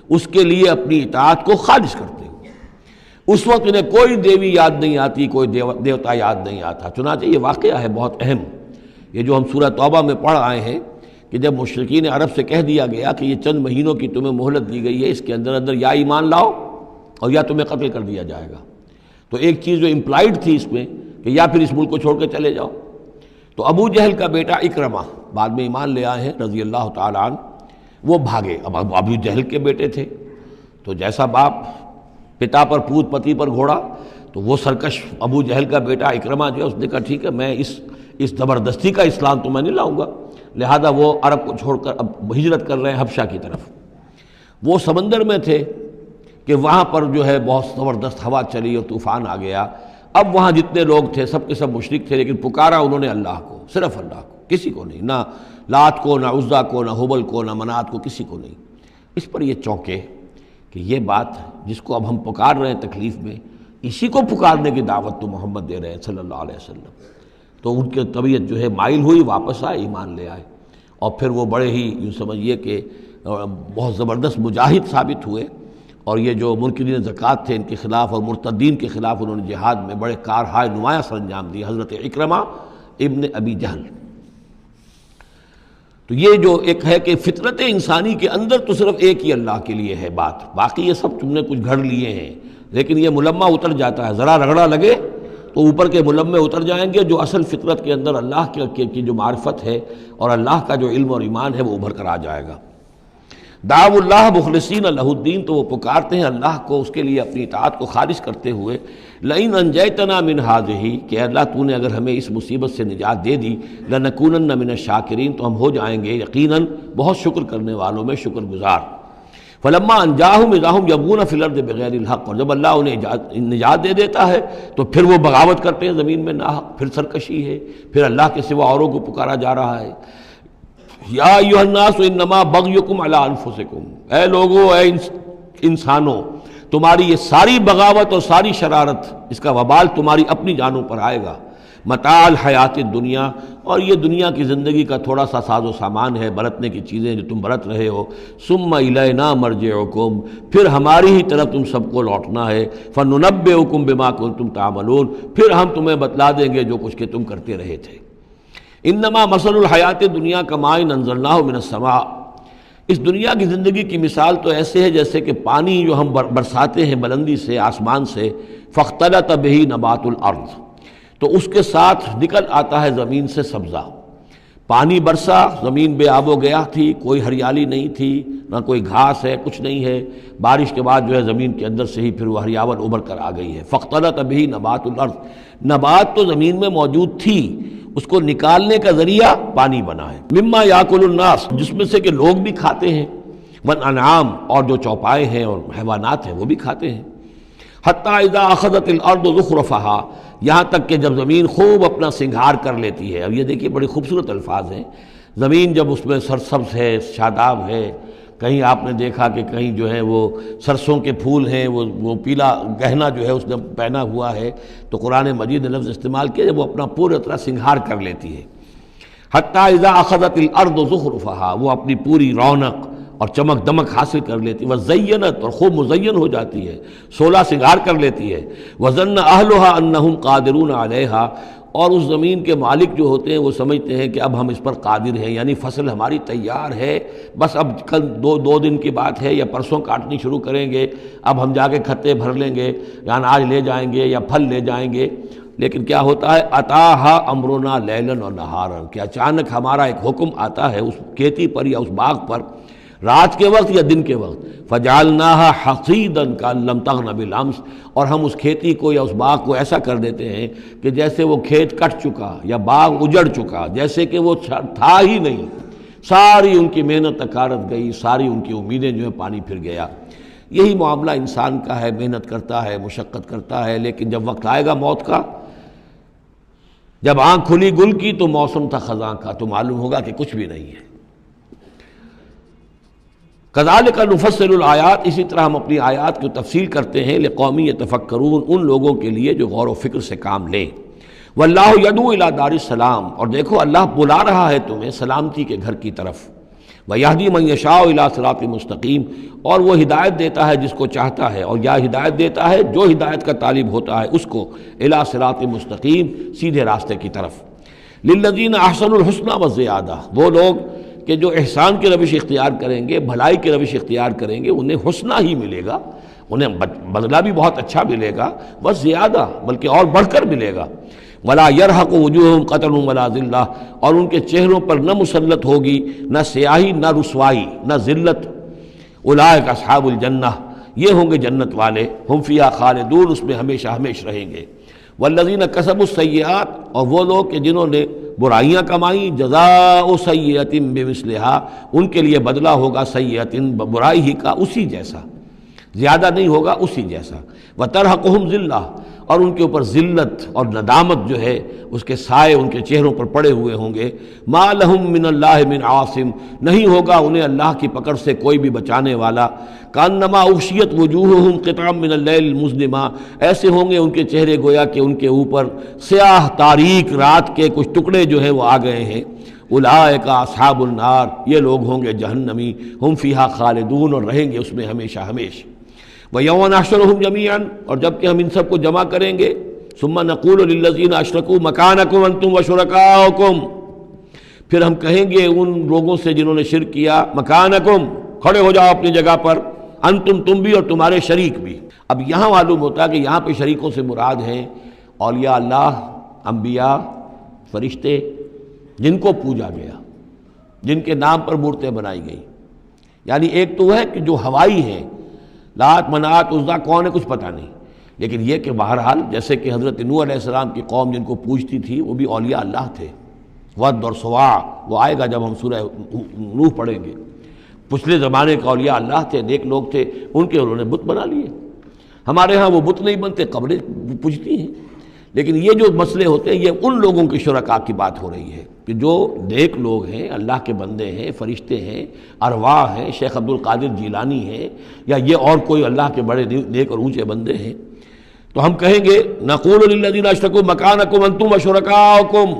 اس کے لیے اپنی اطاعت کو خالص کرتے ہیں۔ اس وقت انہیں کوئی دیوی یاد نہیں آتی، کوئی دیوتا یاد نہیں آتا۔ چنانچہ یہ واقعہ ہے بہت اہم، یہ جو ہم سورہ توبہ میں پڑھ آئے ہیں کہ جب مشرکین عرب سے کہہ دیا گیا کہ یہ چند مہینوں کی تمہیں مہلت دی گئی ہے، اس کے اندر اندر یا ایمان لاؤ اور یا تمہیں قتل کر دیا جائے گا، تو ایک چیز جو امپلائڈ تھی اس میں کہ یا پھر اس ملک کو چھوڑ کے چلے جاؤ۔ تو ابو جہل کا بیٹا اکرمہ بعد میں ایمان لے آئے ہیں رضی اللہ تعالیٰ عنہ، وہ بھاگے۔ اب ابو جہل کے بیٹے تھے تو جیسا باپ پتا پر پوت پتی پر گھوڑا، تو وہ سرکش ابو جہل کا بیٹا اکرمہ جو ہے اس نے کہا ٹھیک ہے، میں اس زبردستی کا اسلام تو میں نہیں لاؤں گا، لہذا وہ عرب کو چھوڑ کر اب ہجرت کر رہے ہیں حبشہ کی طرف۔ وہ سمندر میں تھے کہ وہاں پر جو ہے بہت زبردست ہوا چلی اور طوفان آ گیا۔ اب وہاں جتنے لوگ تھے سب کے سب مشرک تھے، لیکن پکارا انہوں نے اللہ کو، صرف اللہ کو، کسی کو نہیں، نہ لات کو، نہ عزا کو، نہ حبل کو، نہ منات کو، کسی کو نہیں۔ اس پر یہ چونکے کہ یہ بات جس کو اب ہم پکار رہے ہیں تکلیف میں، اسی کو پکارنے کی دعوت تو محمد دے رہے ہیں صلی اللہ علیہ وسلم۔ تو ان کی طبیعت جو ہے مائل ہوئی، واپس آئے، ایمان لے آئے، اور پھر وہ بڑے ہی یوں سمجھیے کہ بہت زبردست مجاہد ثابت ہوئے، اور یہ جو منکرین زکوٰۃ تھے ان کے خلاف اور مرتدین کے خلاف انہوں نے جہاد میں بڑے کارہائے نمایاں سر انجام دی، حضرت اکرمہ ابن ابی جہل۔ تو یہ جو ایک ہے کہ فطرت انسانی کے اندر تو صرف ایک ہی اللہ کے لیے ہے بات، باقی یہ سب تم نے کچھ گھڑ لیے ہیں، لیکن یہ ملمہ اتر جاتا ہے، ذرا رگڑا لگے تو اوپر کے ملمے اتر جائیں گے، جو اصل فطرت کے اندر اللہ کی جو معرفت ہے اور اللہ کا جو علم اور ایمان ہے وہ ابھر کر آ جائے گا۔ دعوا اللہ مخلصین لہ الدین، تو وہ پکارتے ہیں اللہ کو اس کے لیے اپنی اطاعت کو خالص کرتے ہوئے، لئن انجیتنا من ہذہ، کہ اللہ تو نے اگر ہمیں اس مصیبت سے نجات دے دی، لنکونن من الشاکرین، تو ہم ہو جائیں گے یقیناً بہت شکر کرنے والوں میں شکر گزار۔ فلما انجاہم اذا ہم یبغون فی الارض بغیر الحق، اور جب اللہ انہیں نجات دے دیتا ہے تو پھر وہ بغاوت کرتے ہیں زمین میں ناحق، پھر سرکشی ہے، پھر اللہ کے سوا اوروں کو پکارا جا رہا ہے۔ یا ایھا الناس انما بغیکم علی انفسکم، اے لوگو، اے انسانوں، تمہاری یہ ساری بغاوت اور ساری شرارت، اس کا وبال تمہاری اپنی جانوں پر آئے گا۔ متاع الحیات الدنیا، اور یہ دنیا کی زندگی کا تھوڑا سا ساز و سامان ہے، برتنے کی چیزیں جو تم برت رہے ہو۔ ثم الینا مرجعکم، پھر ہماری ہی طرف تم سب کو لوٹنا ہے۔ فننبئکم بما کنتم تعملون، پھر ہم تمہیں بتلا دیں گے جو کچھ کہ تم کرتے رہے تھے۔ انما مثل الحیات الدنیا کماء انزلناہ من السماء، اس دنیا کی زندگی کی مثال تو ایسے ہے جیسے کہ پانی جو ہم برساتے ہیں بلندی سے آسمان سے، فاختلط بہ نبات الارض، تو اس کے ساتھ نکل آتا ہے زمین سے سبزہ۔ پانی برسا، زمین بے آب و گیا تھی، کوئی ہریالی نہیں تھی، نہ کوئی گھاس ہے، کچھ نہیں ہے، بارش کے بعد جو ہے زمین کے اندر سے ہی پھر وہ ہریاول ابھر کر آ گئی ہے۔ فاختلط بہ نبات الارض، نبات تو زمین میں موجود تھی، اس کو نکالنے کا ذریعہ پانی بنا ہے۔ مما یاکل الناس، جس میں سے کہ لوگ بھی کھاتے ہیں، والانعام، اور جو چوپائے ہیں اور حیوانات ہیں وہ بھی کھاتے ہیں۔ حتی اذا اخذت الارض زخرفہا، یہاں تک کہ جب زمین خوب اپنا سنگھار کر لیتی ہے۔ اب یہ دیکھیے بڑے خوبصورت الفاظ ہیں، زمین جب اس میں سرسبز ہے، شاداب ہے، کہیں آپ نے دیکھا کہ کہیں جو ہے وہ سرسوں کے پھول ہیں، وہ پیلا گہنا جو ہے اس نے پہنا ہوا ہے، تو قرآن مجید نے لفظ استعمال کیا جب وہ اپنا پورے طرح سنگھار کر لیتی ہے۔ حتی اذا اخذت الارض زخرفہا، وہ اپنی پوری رونق اور چمک دمک حاصل کر لیتی، وزینت، اور خوب مزین ہو جاتی ہے، سولہ سنگھار کر لیتی ہے۔ وظن اہلھا انہم قادرون علیہا، اور اس زمین کے مالک جو ہوتے ہیں وہ سمجھتے ہیں کہ اب ہم اس پر قادر ہیں، یعنی فصل ہماری تیار ہے، بس اب کل دو دن کی بات ہے یا پرسوں کاٹنی شروع کریں گے، اب ہم جا کے کھتے بھر لیں گے، یا اناج لے جائیں گے یا پھل لے جائیں گے۔ لیکن کیا ہوتا ہے، اتاہا امرنا لیلا و نہارا، کہ اچانک ہمارا ایک حکم آتا ہے اس کھیتی پر یا اس باغ پر، رات کے وقت یا دن کے وقت، فجعلناها حصیدا کأن لم تغن بالامس، اور ہم اس کھیتی کو یا اس باغ کو ایسا کر دیتے ہیں کہ جیسے وہ کھیت کٹ چکا یا باغ اجڑ چکا، جیسے کہ وہ تھا ہی نہیں، ساری ان کی محنت اکارت گئی، ساری ان کی امیدیں جو ہے پانی پھر گیا۔ یہی معاملہ انسان کا ہے، محنت کرتا ہے، مشقت کرتا ہے، لیکن جب وقت آئے گا موت کا، جب آنکھ کھلی گل کی تو موسم تھا خزاں کا، تو معلوم ہوگا کہ کچھ بھی نہیں ہے۔ کذالک نفصل الآیات، اسی طرح ہم اپنی آیات کی تفصیل کرتے ہیں، لقوم یتفکرون، ان لوگوں کے لیے جو غور و فکر سے کام لیں۔ واللہ یدعو الی دار السلام، اور دیکھو اللہ بلا رہا ہے تمہیں سلامتی کے گھر کی طرف۔ ویہدی من یشاء الی صراط مستقیم، اور وہ ہدایت دیتا ہے جس کو چاہتا ہے، اور یا ہدایت دیتا ہے جو ہدایت کا طالب ہوتا ہے اس کو، الی صراط مستقیم، سیدھے راستے کی طرف۔ للذین احسنوا الحسنی وزیادہ، وہ لوگ کہ جو احسان کی روش اختیار کریں گے، بھلائی کی روش اختیار کریں گے، انہیں حسنہ ہی ملے گا، انہیں بدلہ بھی بہت اچھا ملے گا، بس زیادہ بلکہ اور بڑھ کر ملے گا۔ ولا يرهق وجوههم قتر ولا ذلہ، اور ان کے چہروں پر نہ مسلط ہوگی نہ سیاہی نہ رسوائی نہ ذلت۔ اولئک اصحاب الجنہ، یہ ہوں گے جنت والے، ہم فیہا خالدون، اس میں ہمیشہ ہمیشہ رہیں گے۔ والذین کسبوا السیئات، اور وہ لوگ کہ جنہوں نے برائیاں کمائیں، جزاء سیئۃ بمثلھا، ان کے لیے بدلہ ہوگا سیئۃ، برائی ہی کا اسی جیسا، زیادہ نہیں ہوگا، اسی جیسا۔ وترہقہم ذلہ، اور ان کے اوپر ذلت اور ندامت جو ہے اس کے سائے ان کے چہروں پر پڑے ہوئے ہوں گے۔ ما لہم من اللہ من عاصم، نہیں ہوگا انہیں اللہ کی پکڑ سے کوئی بھی بچانے والا۔ کانما اغشیت وجوہہم قطعا من اللیل المظلمہ، ایسے ہوں گے ان کے چہرے گویا کہ ان کے اوپر سیاہ تاریک رات کے کچھ ٹکڑے جو ہیں وہ آ گئے ہیں۔ اولئک اصحاب النار، یہ لوگ ہوں گے جہنمی، ہم فیہا خالدون، اور رہیں گے اس میں ہمیشہ ہمیشہ۔ وَيَوْمَ نَحْشُرُهُمْ جَمِيعًا، اور جب کہ ہم ان سب کو جمع کریں گے، ثُمَّ نَقُولُ لِلَّذِينَ أَشْرَكُوا مَكَانَكُمْ أَنْتُمْ وَشُرَكَاؤُكُمْ، پھر ہم کہیں گے ان لوگوں سے جنہوں نے شرک کیا، مکانکم، کھڑے ہو جاؤ اپنی جگہ پر، انتم، تم بھی اور تمہارے شریک بھی۔ اب یہاں معلوم ہوتا ہے کہ یہاں پہ شریکوں سے مراد ہیں اولیاء اللہ، انبیاء، فرشتے، جن کو پوجا گیا، جن کے نام پر مورتیں بنائی گئی۔ یعنی ایک تو ہے کہ جو ہوائی ہیں، لات، منات، عزا کون ہے کچھ پتہ نہیں، لیکن یہ کہ بہرحال جیسے کہ حضرت نوح علیہ السلام کی قوم جن کو پوجتی تھی وہ بھی اولیاء اللہ تھے۔ ود اور سواع وہ آئے گا جب ہم سورہ نوح پڑھیں گے۔ پچھلے زمانے کے اولیاء اللہ تھے، نیک لوگ تھے، ان کے انہوں نے بت بنا لیے۔ ہمارے ہاں وہ بت نہیں بنتے، قبریں پوجتی ہیں۔ لیکن یہ جو مسئلے ہوتے ہیں یہ ان لوگوں کے شرکاء کی بات ہو رہی ہے کہ جو نیک لوگ ہیں، اللہ کے بندے ہیں، فرشتے ہیں، ارواح ہیں، شیخ عبد القادر جیلانی ہیں، یا یہ اور کوئی اللہ کے بڑے نیک اور اونچے بندے ہیں۔ تو ہم کہیں گے نقول للذین اشرکوا مکانکم انتم وشرکاؤکم۔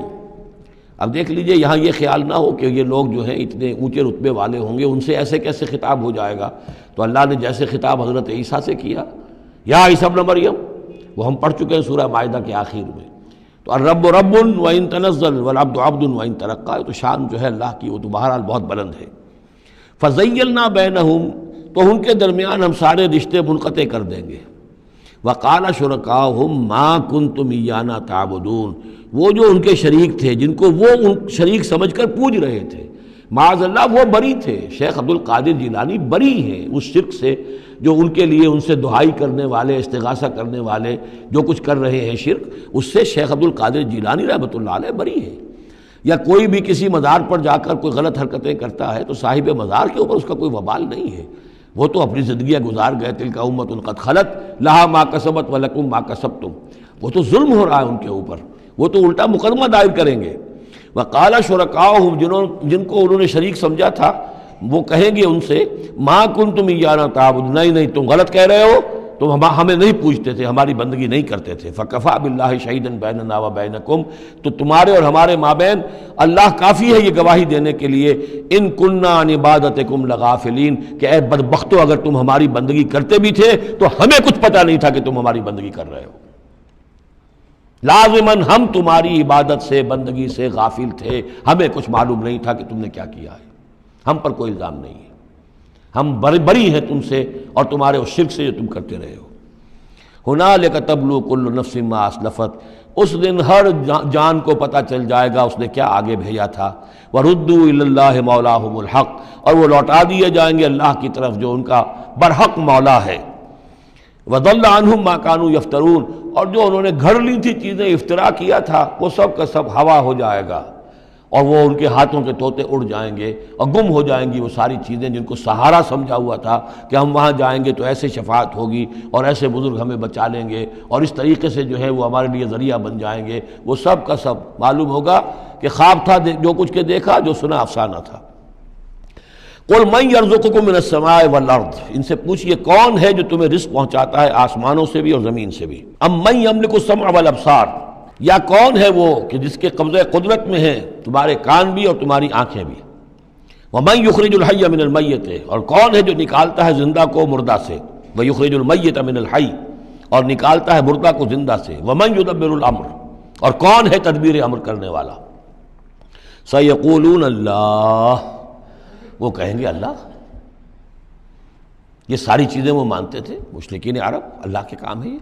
اب دیکھ لیجئے یہاں یہ خیال نہ ہو کہ یہ لوگ جو ہیں اتنے اونچے رتبے والے ہوں گے، ان سے ایسے کیسے خطاب ہو جائے گا۔ تو اللہ نے جیسے خطاب حضرت عیسیٰ سے کیا، یا عیسیٰ ابن مریم، وہ ہم پڑھ چکے ہیں سورہ مائدہ کے آخر میں۔ تو الرب رب وان تنزل والعبد عبد وان ترقى، تو شان جو ہے اللہ کی وہ تو بہرحال بہت بلند ہے۔ فزیلنا بینہم، تو ان کے درمیان ہم سارے رشتے منقطع کر دیں گے۔ وقال شرکاؤہم ما کنتم ایانا تعبدون، وہ جو ان کے شریک تھے جن کو وہ ان شریک سمجھ کر پوج رہے تھے، معاذ اللہ وہ بری تھے۔ شیخ عبد القادر جیلانی بری ہیں اس شرک سے جو ان کے لیے ان سے دعائی کرنے والے، استغاثہ کرنے والے جو کچھ کر رہے ہیں شرک، اس سے شیخ عبد القادر جیلانی رحمۃ اللہ علیہ بری ہے۔ یا کوئی بھی کسی مزار پر جا کر کوئی غلط حرکتیں کرتا ہے تو صاحب مزار کے اوپر اس کا کوئی وبال نہیں ہے، وہ تو اپنی زندگیاں گزار گئے۔ تلک امۃ قد خلت لہا ما کسبت ولکم ما کسبتم، وہ تو ظلم ہو رہا ہے ان کے اوپر، وہ تو الٹا مقدمہ دائر کریں گے۔ وقال شرکاؤہم، جن کو انہوں نے شریک سمجھا تھا، وہ کہیں گے ان سے ما کنتم ایانا تعبدون، نہیں تم غلط کہہ رہے ہو، تم ہمیں نہیں پوجتے تھے، ہماری بندگی نہیں کرتے تھے۔ فکفیٰ باللہ شہیدا بیننا وبینکم، تو تمہارے اور ہمارے مابین اللہ کافی ہے یہ گواہی دینے کے لیے، ان کننا عن عبادتکم لغافلین، کہ اے بدبختو اگر تم ہماری بندگی کرتے بھی تھے تو ہمیں کچھ پتہ نہیں تھا کہ تم ہماری بندگی کر رہے ہو۔ لازماً ہم تمہاری عبادت سے، بندگی سے غافل تھے، ہمیں کچھ معلوم نہیں تھا کہ تم نے کیا کیا ہے، ہم پر کوئی الزام نہیں ہے، ہم بری ہیں تم سے اور تمہارے اس شرک سے جو تم کرتے رہے ہو۔ ہنالک تبلو کل نفس ما اسلفت، اس دن ہر جان کو پتہ چل جائے گا اس نے کیا آگے بھیجا تھا۔ وردوا الی اللہ مولاہم الحق، اور وہ لوٹا دیے جائیں گے اللہ کی طرف جو ان کا برحق مولا ہے۔ وضل عنہم ما کانوا یفترون، اور جو انہوں نے گھڑ لی تھی چیزیں، افترا کیا تھا، وہ سب کا سب ہوا ہو جائے گا، اور وہ ان کے ہاتھوں کے طوطے اڑ جائیں گے اور گم ہو جائیں گی وہ ساری چیزیں جن کو سہارا سمجھا ہوا تھا کہ ہم وہاں جائیں گے تو ایسے شفاعت ہوگی اور ایسے بزرگ ہمیں بچا لیں گے اور اس طریقے سے جو ہے وہ ہمارے لیے ذریعہ بن جائیں گے۔ وہ سب کا سب معلوم ہوگا کہ خواب تھا، جو کچھ کے دیکھا، جو سنا افسانہ تھا۔ قل من یرزقکم من السماء والارض، ان سے پوچھئے کون ہے جو تمہیں رزق پہنچاتا ہے آسمانوں سے بھی اور زمین سے بھی۔ ام من یملک السمع والابصار، یا کون ہے وہ کہ جس کے قبضہ قدرت میں ہے تمہارے کان بھی اور تمہاری آنکھیں بھی۔ ومن یخرج الحی من المیت، اور کون ہے جو نکالتا ہے زندہ کو مردہ سے۔ ویخرج المیت من الحی، اور نکالتا ہے مردہ کو زندہ سے۔ ومن یدبر الامر، اور کون ہے تدبیر امر کرنے والا۔ سیقولون اللہ، وہ کہیں گے اللہ۔ یہ ساری چیزیں وہ مانتے تھے مشرکین عرب، اللہ کے کام ہے یہ۔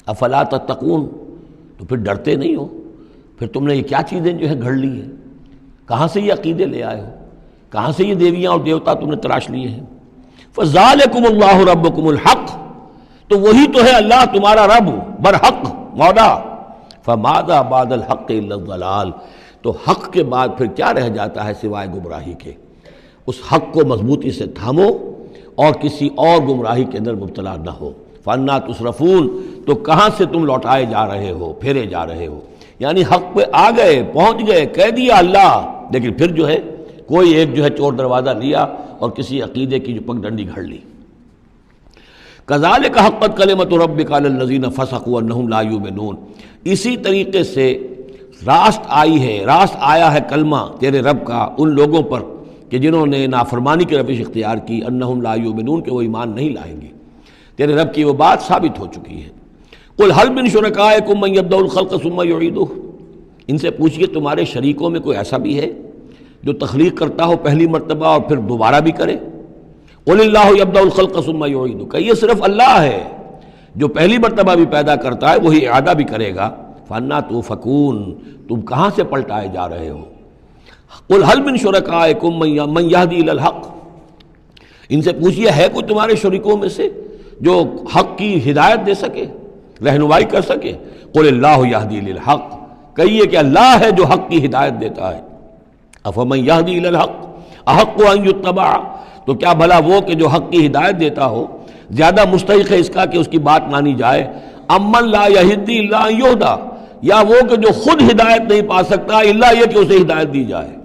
افلا تتقون، تو پھر ڈرتے نہیں ہو، پھر تم نے یہ کیا چیزیں جو ہے گھڑ لی ہیں، کہاں سے یہ عقیدے لے آئے ہو، کہاں سے یہ دیویاں اور دیوتا تم نے تراش لیے ہیں۔ فذالکم اللہ ربکم الحق، تو وہی تو ہے اللہ تمہارا رب برحق مولا۔ فماذا بعد الحق الا الضلال، تو حق کے بعد پھر کیا رہ جاتا ہے سوائے گمراہی کے۔ اس حق کو مضبوطی سے تھامو اور کسی اور گمراہی کے اندر مبتلا نہ ہو۔ فَأَنَّىٰ تُصْرَفُونَ، تو کہاں سے تم لوٹائے جا رہے ہو، پھیرے جا رہے ہو۔ یعنی حق پہ آ گئے، پہنچ گئے، کہہ دیا اللہ، لیکن پھر جو ہے کوئی ایک جو ہے چور دروازہ لیا اور کسی عقیدے کی جو پگ ڈنڈی گھڑ لی۔ كَذَلِكَ حَقَّتْ كَلِمَةُ رَبِّكَ عَلَى الَّذِينَ فَسَقُوا أَنَّهُمْ لَا يُؤْمِنُونَ، اسی طریقے سے راست آیا ہے کلمہ تیرے رب کا ان لوگوں پر کہ جنہوں نے نافرمانی کی روش اختیار کی، انہم لا یؤمنون، کہ وہ ایمان نہیں لائیں گے۔ تیرے رب کی وہ بات ثابت ہو چکی ہے۔ قل هل من شرکائکم من یبدأ الخلق ثم یعیدہ، ان سے پوچھئے تمہارے شریکوں میں کوئی ایسا بھی ہے جو تخلیق کرتا ہو پہلی مرتبہ اور پھر دوبارہ بھی کرے؟ قل اللہ یبدأ الخلق ثم یعیدہ، کہ یہ صرف اللہ ہے جو پہلی مرتبہ بھی پیدا کرتا ہے وہی اعادہ بھی کرے گا۔ فَأَنَّىٰ تُؤْفَكُونَ، تم کہاں سے پلٹائے جا رہے ہو؟ قل هل من شرکائکم من یہدی الی الحق، ان سے پوچھئے ہے کوئی تمہارے شریکوں میں سے جو حق کی ہدایت دے سکے، رہنمائی کر سکے؟ قل اللہ یہدی الی الحق، کہیے کہ اللہ ہے جو حق کی ہدایت دیتا ہے۔ افمن یہدی الی الحق احق ان یتبع، تو کیا بھلا وہ کہ جو حق کی ہدایت دیتا ہو زیادہ مستحق ہے اس کا کہ اس کی بات مانی جائے؟ امن لا یہدی الا ان یہدی، یا وہ کہ جو خود ہدایت نہیں پا سکتا الا یہ کہ اسے ہدایت دی جائے۔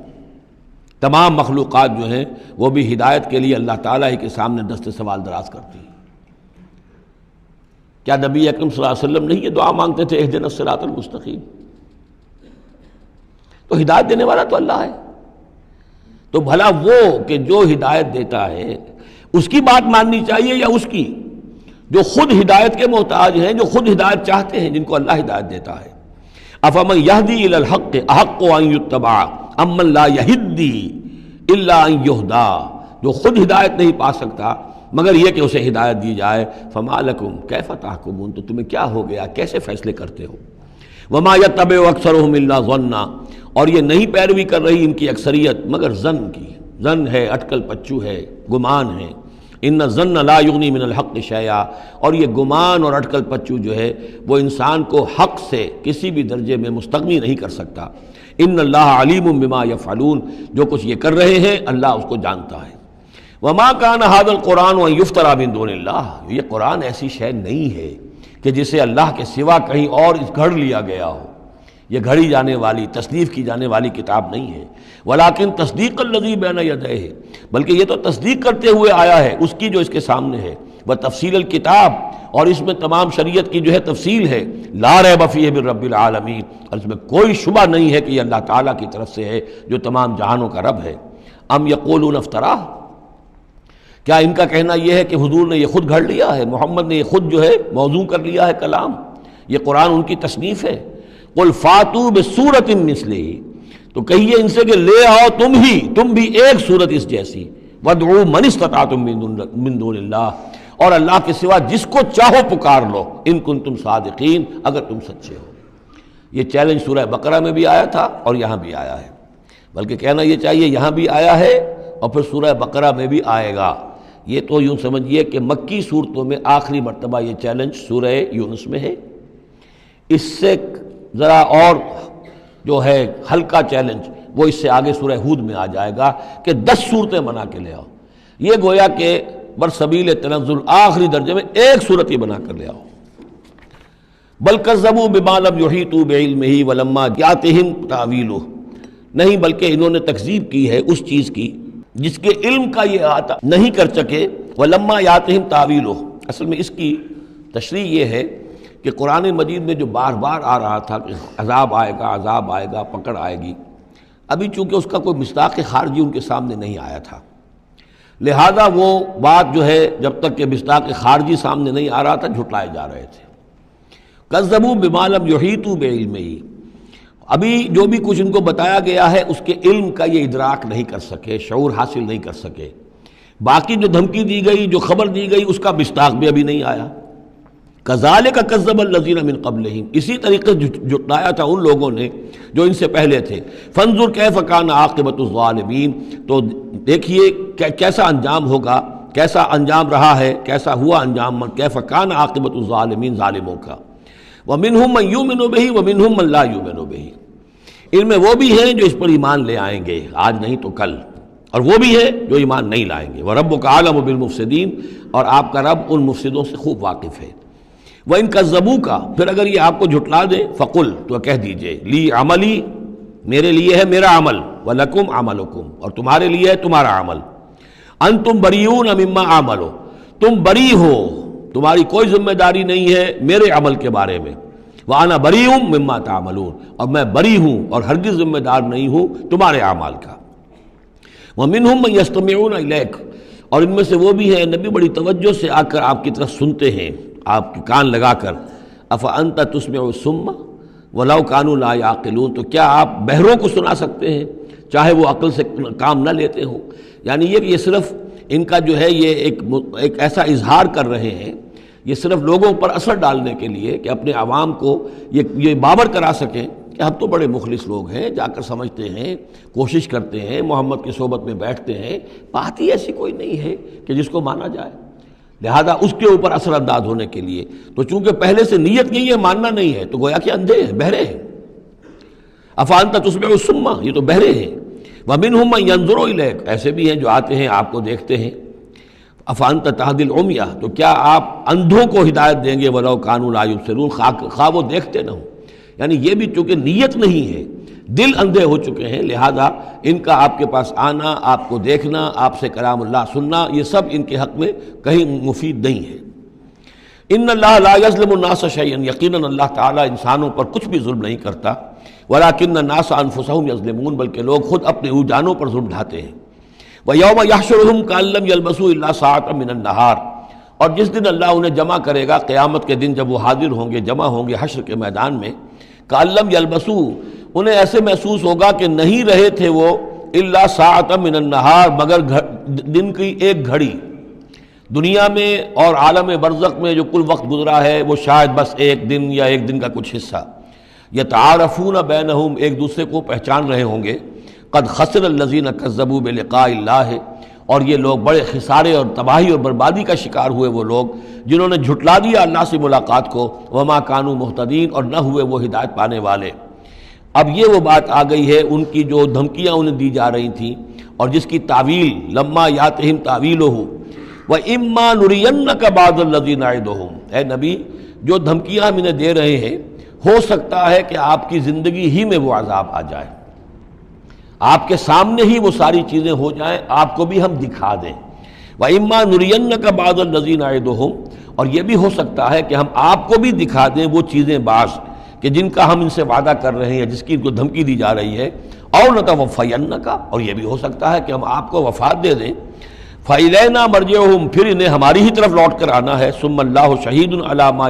تمام مخلوقات جو ہیں وہ بھی ہدایت کے لیے اللہ تعالیٰ ہی کے سامنے دست سوال دراز کرتی ہیں۔ کیا نبی اکرم صلی اللہ علیہ وسلم نہیں یہ دعا مانگتے تھے اہدنا الصراط المستقیم؟ تو ہدایت دینے والا تو اللہ ہے، تو بھلا وہ کہ جو ہدایت دیتا ہے اس کی بات ماننی چاہیے یا اس کی جو خود ہدایت کے محتاج ہیں، جو خود ہدایت چاہتے ہیں، جن کو اللہ ہدایت دیتا ہے؟ افمن یہدی الی الحق احق ان یتبع امن لا یہدی الا ان یہدی، جو خود ہدایت نہیں پا سکتا مگر یہ کہ اسے ہدایت دی جائے۔ فما لکم کیف تحکمون، تو تمہیں کیا ہو گیا، کیسے فیصلے کرتے ہو؟ وما یتبع اکثرهم الا ظنا، اور یہ نہیں پیروی کر رہی ان کی اکثریت مگر ظن کی، ظن ہے، اٹکل پچو ہے، گمان ہے۔ ان الظن لا یغنی من الحق شیئا، اور یہ گمان اور اٹکل پچو جو ہے وہ انسان کو حق سے کسی بھی درجے میں مستغنی نہیں کر سکتا۔ ان اللہ علیم بما یفعلون، جو کچھ یہ کر رہے ہیں اللہ اس کو جانتا ہے۔ وما کان ھذا القرآن ان یفتری من دون اللہ، یہ قرآن ایسی شے نہیں ہے کہ جسے اللہ کے سوا کہیں اور گھڑ لیا گیا ہو، یہ گھڑی جانے والی، تصنیف کی جانے والی کتاب نہیں ہے۔ ولیکن تصدیق الذی بین یدیہ، بلکہ یہ تو تصدیق کرتے ہوئے آیا ہے اس کی جو اس کے سامنے ہے، وہ تفصیل الکتاب، اور اس میں تمام شریعت کی جو ہے تفصیل ہے۔ لا ریب فیہ من رب العالمین، اور اس میں کوئی شبہ نہیں ہے کہ یہ اللہ تعالیٰ کی طرف سے ہے جو تمام جہانوں کا رب ہے۔ ام یقولون افترا، کیا ان کا کہنا یہ ہے کہ حضور نے یہ خود گھڑ لیا ہے، محمد نے یہ خود جو ہے موضوع کر لیا ہے کلام، یہ قرآن ان کی تصنیف ہے؟ قل فاتوا بسورۃ مثلہ، تو کہیے ان سے کہ لے آؤ تم بھی ایک صورت اس جیسی، وادعوا من استطعتم من دون اللہ، اور اللہ کے سوا جس کو چاہو پکار لو، ان کنتم صادقین، اگر تم سچے ہو۔ یہ چیلنج سورہ بقرہ میں بھی آیا تھا اور یہاں بھی آیا ہے، بلکہ کہنا یہ چاہیے یہاں بھی آیا ہے اور پھر سورہ بقرہ میں بھی آئے گا۔ یہ تو یوں سمجھیے کہ مکی صورتوں میں آخری مرتبہ یہ چیلنج سورہ یونس میں ہے، اس سے ذرا اور جو ہے ہلکا چیلنج وہ اس سے آگے سورہ ہود میں آ جائے گا کہ 10 صورتیں بنا کے لے آؤ۔ یہ گویا کہ برسبیل تنزل آخری درجے میں ایک صورت ہی بنا کر لے آؤ۔ بل کذبوا بما لم یحیطوا بعلمہ ولما یاتہم تاویلہ، نہیں بلکہ انہوں نے تکذیب کی ہے اس چیز کی جس کے علم کا یہ احاطہ نہیں کر سکے، ولما یاتہم تاویلہ۔ اصل میں اس کی تشریح یہ ہے کہ قرآن مجید میں جو بار بار آ رہا تھا کہ عذاب آئے گا، پکڑ آئے گی، ابھی چونکہ اس کا کوئی مصداق خارجی ان کے سامنے نہیں آیا تھا، لہذا وہ بات جو ہے جب تک کہ مصداق خارجی سامنے نہیں آ رہا تھا جھٹلائے جا رہے تھے۔ کذبوا بما لم یحیطوا بعلمہ، ابھی جو بھی کچھ ان کو بتایا گیا ہے اس کے علم کا یہ ادراک نہیں کر سکے، شعور حاصل نہیں کر سکے۔ باقی جو دھمکی دی گئی، جو خبر دی گئی، اس کا مصداق بھی ابھی نہیں آیا۔ کذالک کذب الذین من قبلہم، اسی طریقے سے جھٹلایا تھا ان لوگوں نے جو ان سے پہلے تھے۔ فانظر کیف کان عاقبۃ الظالمین، تو دیکھیے کیسا انجام ہوگا، کیسا انجام رہا ہے، کیسا ہوا انجام، کیف کان عاقبۃ الظالمین، ظالموں کا۔ ومنہم من یؤمن بہ ومنہم من لا یؤمن بہ، ان میں وہ بھی ہیں جو اس پر ایمان لے آئیں گے آج نہیں تو کل، اور وہ بھی ہے جو ایمان نہیں لائیں گے۔ وَرَبُّكَ أَعْلَمُ بِالْمُفْسِدِينَ، اور آپ کا رب ان مفسدوں سے خوب واقف ہے۔ وَإِن كَذَّبُوكَ، پھر اگر یہ آپ کو جھٹلا دے، فَقُلْ، تو کہہ دیجئے، لِي عَمَلِي، میرے لیے ہے میرا عمل، وَلَكُمْ عَمَلُكُمْ، اور تمہارے لیے ہے تمہارا عمل۔ أَنْتُمْ بَرِيئُونَ مِمَّا أَعْمَلُ، تم بری ہو، تمہاری کوئی ذمہ داری نہیں ہے میرے عمل کے بارے میں۔ وَأَنَا بَرِيءٌ مِّمَّا تَعْمَلُونَ، اور میں بری ہوں اور ہرگز ذمہ دار نہیں ہوں تمہارے اعمال کا۔ وَمِنْهُمْ مَن يَسْتَمِعُونَ إِلَيْكَ، اور ان میں سے وہ بھی ہیں نبی بڑی توجہ سے آ کر آپ کی طرف سنتے ہیں، آپ کے کان لگا کر۔ أَفَأَنْتَ تُسْمِعُ الصُّمَّ وَلَوْ كَانُوا لَا يَعْقِلُونَ، تو کیا آپ بہروں کو سنا سکتے ہیں چاہے وہ عقل سے کام نہ لیتے ہوں. یعنی یہ صرف ان کا جو ہے یہ ایک ایسا اظہار کر رہے ہیں، یہ صرف لوگوں پر اثر ڈالنے کے لیے کہ اپنے عوام کو یہ باور کرا سکیں کہ ہم تو بڑے مخلص لوگ ہیں، جا کر سمجھتے ہیں، کوشش کرتے ہیں، محمد کی صحبت میں بیٹھتے ہیں، بات ہی ایسی کوئی نہیں ہے کہ جس کو مانا جائے. لہذا اس کے اوپر اثر انداز ہونے کے لیے تو چونکہ پہلے سے نیت نہیں ہے، ماننا نہیں ہے، تو گویا کہ اندھے ہیں، بہرے ہیں. افانت تسمع الصم، یہ تو بہرے ہیں. ومنہم من ینظر الیک، ایسے بھی ہیں جو آتے ہیں آپ کو دیکھتے ہیں. افانت تہدی العمی، تو کیا آپ اندھوں کو ہدایت دیں گے ولو کانوا لا یبصرون، خواہ وہ دیکھتے نہ ہوں. یعنی یہ بھی چونکہ نیت نہیں ہے، دل اندھے ہو چکے ہیں، لہذا ان کا آپ کے پاس آنا، آپ کو دیکھنا، آپ سے کلام اللہ سننا، یہ سب ان کے حق میں کہیں مفید نہیں ہے. ان اللہ لا یظلم الناس شیئا، یقیناً اللہ تعالیٰ انسانوں پر کچھ بھی ظلم نہیں کرتا. ولکن الناس انفسهم یظلمون، بلکہ لوگ خود اپنے جانوں پر ظلم ڈھاتے ہیں. ویوم یحشرهم کأن لم یلبثوا الا ساعة من النہار، اور جس دن اللہ انہیں جمع کرے گا، قیامت کے دن جب وہ حاضر ہوں گے، جمع ہوں گے حشر کے میدان میں، کأن لم یلبثوا، انہیں ایسے محسوس ہوگا کہ نہیں رہے تھے وہ الا ساعة من النہار، مگر دن کی ایک گھڑی. دنیا میں اور عالم برزخ میں جو کل وقت گزرا ہے وہ شاید بس ایک دن یا ایک دن کا کچھ حصہ. یتعارفون بینہم، ایک دوسرے کو پہچان رہے ہوں گے. قد خسر الذین کذبوا بلقاء اللہ، اور یہ لوگ بڑے خسارے اور تباہی اور بربادی کا شکار ہوئے وہ لوگ جنہوں نے جھٹلا دیا اللہ سے ملاقات کو. وما کانوا مہتدین، اور نہ ہوئے وہ ہدایت پانے والے. اب یہ وہ بات آ گئی ہے ان کی جو دھمکیاں انہیں دی جا رہی تھیں اور جس کی تعویل لما یاتہم تعویلہ وَإِمَّا نُرِيَنَّكَ بَعْضَ الَّذِي نَعِدُهُمْ، اے نبی جو دھمکیاں ہم انہیں دے رہے ہیں، ہو سکتا ہے کہ آپ کی زندگی ہی میں وہ عذاب آ جائے، آپ کے سامنے ہی وہ ساری چیزیں ہو جائیں، آپ کو بھی ہم دکھا دیں. وَإِمَّا نُرِيَنَّكَ بَعْضَ الَّذِي نَعِدُهُمْ، اور یہ بھی ہو سکتا ہے کہ ہم آپ کو بھی دکھا دیں وہ چیزیں بعض کہ جن کا ہم ان سے وعدہ کر رہے ہیں، جس کی ان کو دھمکی دی جا رہی ہے. اور نَتَوَفَّيَنَّكَ، اور یہ بھی ہو سکتا ہے کہ ہم آپ کو وفات دے دیں. فَإِلَيْنَا مَرْجِعُهُمْ، پھر انہیں ہماری ہی طرف لوٹ کر آنا ہے. ثُمَّ اللَّهُ شَهِيدٌ عَلَى مَا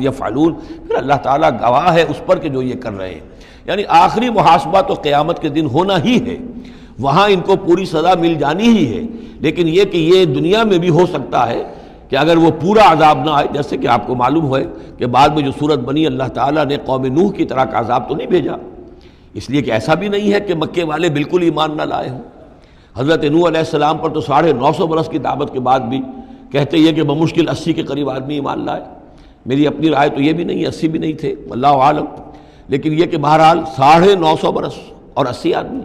يَفْعَلُونَ، پھر اللہ تعالیٰ گواہ ہے اس پر کہ جو یہ کر رہے ہیں. یعنی آخری محاسبہ تو قیامت کے دن ہونا ہی ہے، وہاں ان کو پوری سزا مل جانی ہی ہے. لیکن یہ کہ یہ دنیا میں بھی ہو سکتا ہے کہ اگر وہ پورا عذاب نہ آئے، جیسے کہ آپ کو معلوم ہے کہ بعد میں جو صورت بنی، اللہ تعالیٰ نے قوم نوح کی طرح کا عذاب تو نہیں بھیجا، اس لیے کہ ایسا بھی نہیں ہے کہ مکے والے بالکل ایمان نہ لائے ہوں. حضرت نوح علیہ السلام پر تو 950 برس کی دعوت کے بعد بھی کہتے یہ کہ بمشکل 80 کے قریب آدمی ایمان لائے. میری اپنی رائے تو یہ بھی نہیں، 80 بھی نہیں تھے، اللہ عالم. لیکن یہ کہ بہرحال 950 برس اور 80 آدمی.